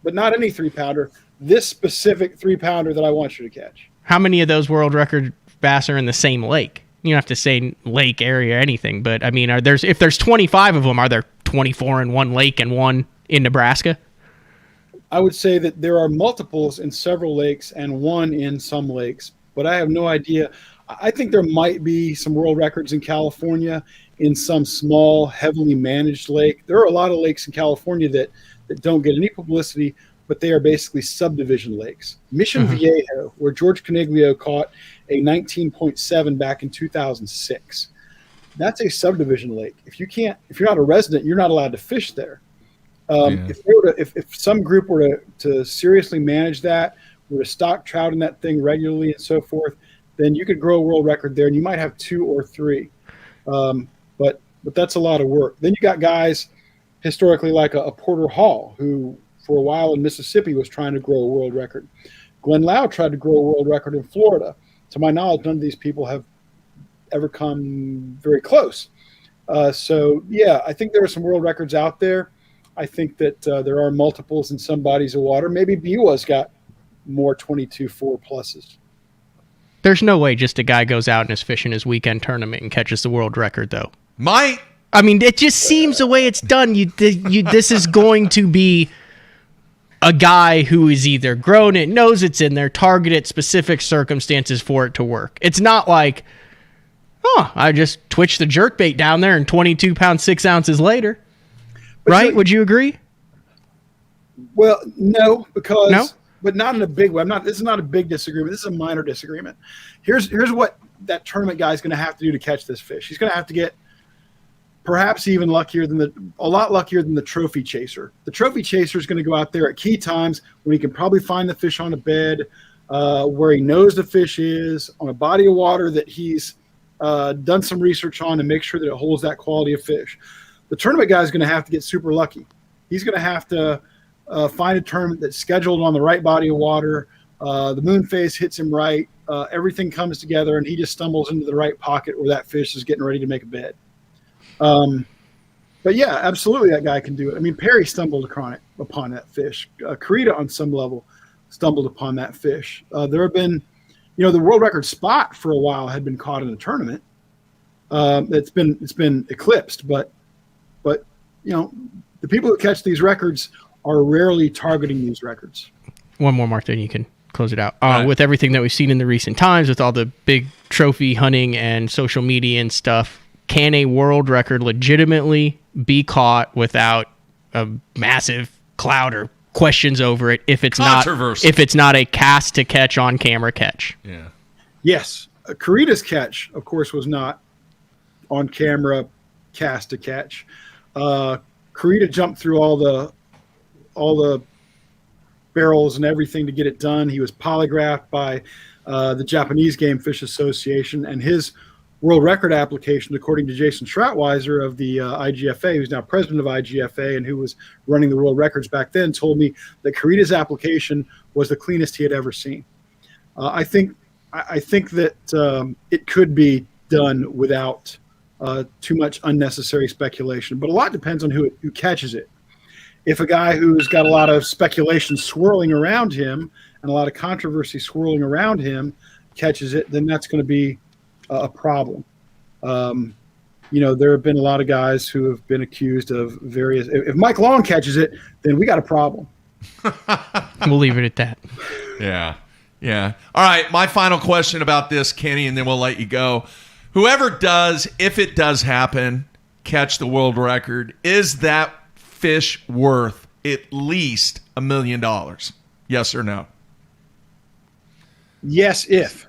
but not any 3-pounder. This specific 3-pounder that I want you to catch. How many of those world record bass are in the same lake? You don't have to say lake area or anything, but I mean, if there's 25 of them, are there 24 in one lake and one in Nebraska? I would say that there are multiples in several lakes and one in some lakes, but I have no idea. I think there might be some world records in California in some small, heavily managed lake. There are a lot of lakes in California that don't get any publicity, but they are basically subdivision lakes. Mission Viejo, where George Coniglio caught a 19.7 back in 2006. That's a subdivision lake. If you're not a resident, you're not allowed to fish there. If some group were to seriously manage that, were to stock trout in that thing regularly and so forth, then you could grow a world record there, and you might have 2 or 3. But that's a lot of work. Then you got guys historically like a Porter Hall, who for a while in Mississippi was trying to grow a world record. Glenn Lau tried to grow a world record in Florida. To my knowledge, none of these people have ever come very close. So, yeah, I think there are some world records out there. I think that there are multiples in some bodies of water. Maybe Biwa's got more 22.4 pluses. There's no way just a guy goes out and is fishing his weekend tournament and catches the world record, though. Might. I mean, it just seems the way it's done. This is going to be a guy who is either grown it, knows it's in there, targeted specific circumstances for it to work. It's not like, I just twitched the jerkbait down there and 22 pounds 6 ounces later. Right? Would you agree? Well, no, because no? But not in a big way. This is not a big disagreement. This is a minor disagreement. Here's what that tournament guy is going to have to do to catch this fish. He's going to have to get perhaps even a lot luckier than the trophy chaser. The trophy chaser is going to go out there at key times when he can probably find the fish on a bed, where he knows the fish is, on a body of water that he's done some research on to make sure that it holds that quality of fish. The tournament guy is going to have to get super lucky. He's going to have to find a tournament that's scheduled on the right body of water. The moon phase hits him right. Everything comes together, and he just stumbles into the right pocket where that fish is getting ready to make a bed. But yeah, absolutely, that guy can do it. I mean, Perry stumbled upon that fish. Carita, on some level, stumbled upon that fish. There have been, the world record spot for a while had been caught in a tournament. It's been eclipsed, but the people who catch these records are rarely targeting these records. One more, Mark, then you can close it out. With everything that we've seen in the recent times, with all the big trophy hunting and social media and stuff, can a world record legitimately be caught without a massive cloud or questions over it if it's not a cast to catch on camera catch? Yeah. Yes. Carita's catch, of course, was not on camera cast to catch. Carita jumped through all the barrels and everything to get it done. He was polygraphed by the Japanese Game Fish Association, and his world record application, according to Jason Schroutweiser of the IGFA, who's now president of IGFA and who was running the world records back then, told me that Carita's application was the cleanest he had ever seen. I think that it could be done without too much unnecessary speculation, but a lot depends on who catches it. If a guy who's got a lot of speculation swirling around him and a lot of controversy swirling around him catches it, then that's going to be a problem. There have been a lot of guys who have been accused of various. If Mike Long catches it, then we got a problem. We'll leave it at that. Yeah. All right. My final question about this, Kenny, and then we'll let you go. whoever does, if it does happen, catch the world record, is that fish worth at least $1 million? Yes or no? Yes, if.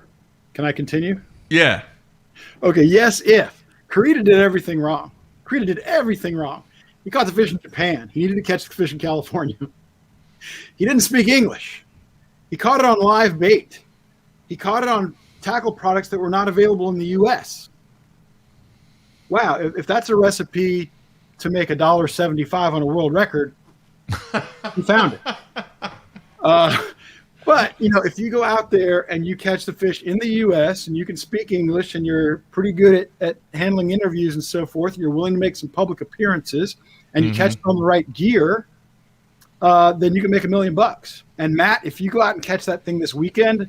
Can I continue? Yeah. Okay, yes, if. Kurita did everything wrong. Kurita did everything wrong. He caught the fish in Japan. He needed to catch the fish in California. He didn't speak English. He caught it on live bait. He caught it on tackle products that were not available in the U.S. Wow, if that's a recipe to make $1.75 on a world record, he found it. But, if you go out there and you catch the fish in the U.S. and you can speak English and you're pretty good at handling interviews and so forth, and you're willing to make some public appearances and you catch it on the right gear, then you can make $1 million. And Matt, if you go out and catch that thing this weekend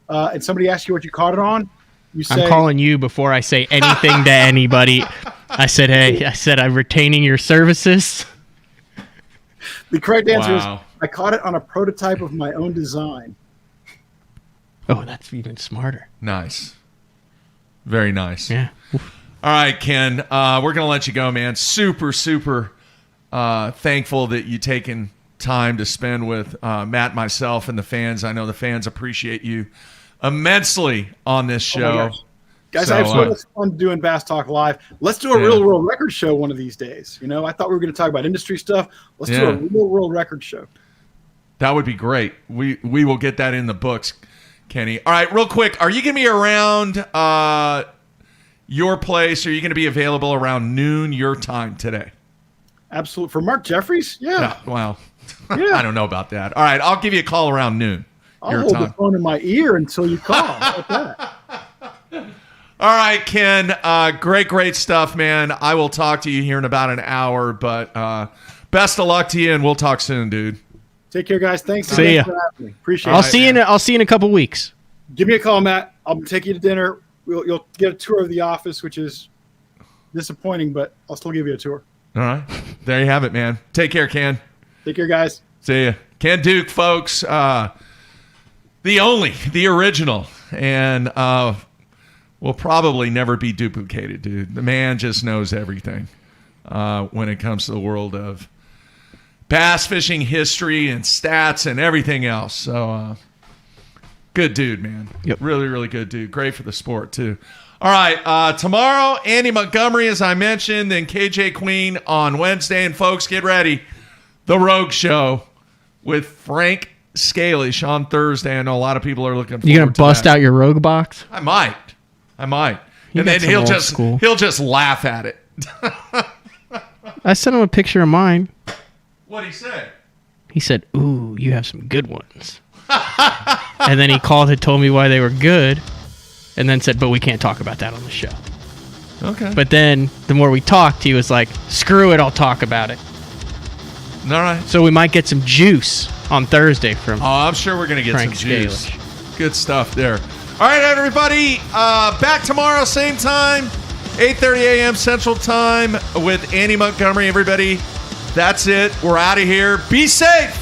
and somebody asks you what you caught it on, you say, I'm calling you before I say anything to anybody. I said, hey, I'm retaining your services. The correct answer is I caught it on a prototype of my own design. Oh, that's even smarter. Nice. Very nice. Yeah. All right, Ken, we're going to let you go, man. Super, super thankful that you taken time to spend with Matt, myself, and the fans. I know the fans appreciate you immensely on this show. Guys, I have so much fun doing Bass Talk Live. Let's do a real world record show one of these days. I thought we were going to talk about industry stuff. Let's do a real world record show. That would be great. We will get that in the books, Kenny. All right, real quick. Are you going to be around your place? Are you going to be available around noon your time today? Absolutely. For Mark Jeffries? Yeah. Well, I don't know about that. All right, I'll give you a call around noon. I'll hold the phone in my ear until you call. How about that? All right, Ken. Great stuff, man. I will talk to you here in about an hour, but best of luck to you, and we'll talk soon, dude. Take care, guys. Thanks See ya. for having me. Appreciate it. I'll see you in a couple weeks. Give me a call, Matt. I'll take you to dinner. You'll get a tour of the office, which is disappointing, but I'll still give you a tour. All right. There you have it, man. Take care, Ken. Take care, guys. See ya. Ken Duke, folks. The original, and will probably never be duplicated, dude. The man just knows everything when it comes to the world of bass fishing history and stats and everything else. So, good dude, man. Yep. Really, really good dude. Great for the sport, too. All right, tomorrow, Andy Montgomery, as I mentioned, then KJ Queen on Wednesday. And, folks, get ready. The Rogue Show with Frank Scalish on Thursday. I know a lot of people are looking forward to that. You going to bust out your Rogue box? I might. And You then got he'll some old school. just laugh at it. I sent him a picture of mine. What'd he say? He said, ooh, you have some good ones. And then he called and told me why they were good. And then said, but we can't talk about that on the show. Okay. But then the more we talked, he was like, screw it, I'll talk about it. All right. So we might get some juice on Thursday from I'm sure we're going to get Frank some juice. Scalish. Good stuff there. All right, everybody. Back tomorrow, same time, 8:30 a.m. Central Time with Andy Montgomery. Everybody, that's it. We're out of here. Be safe.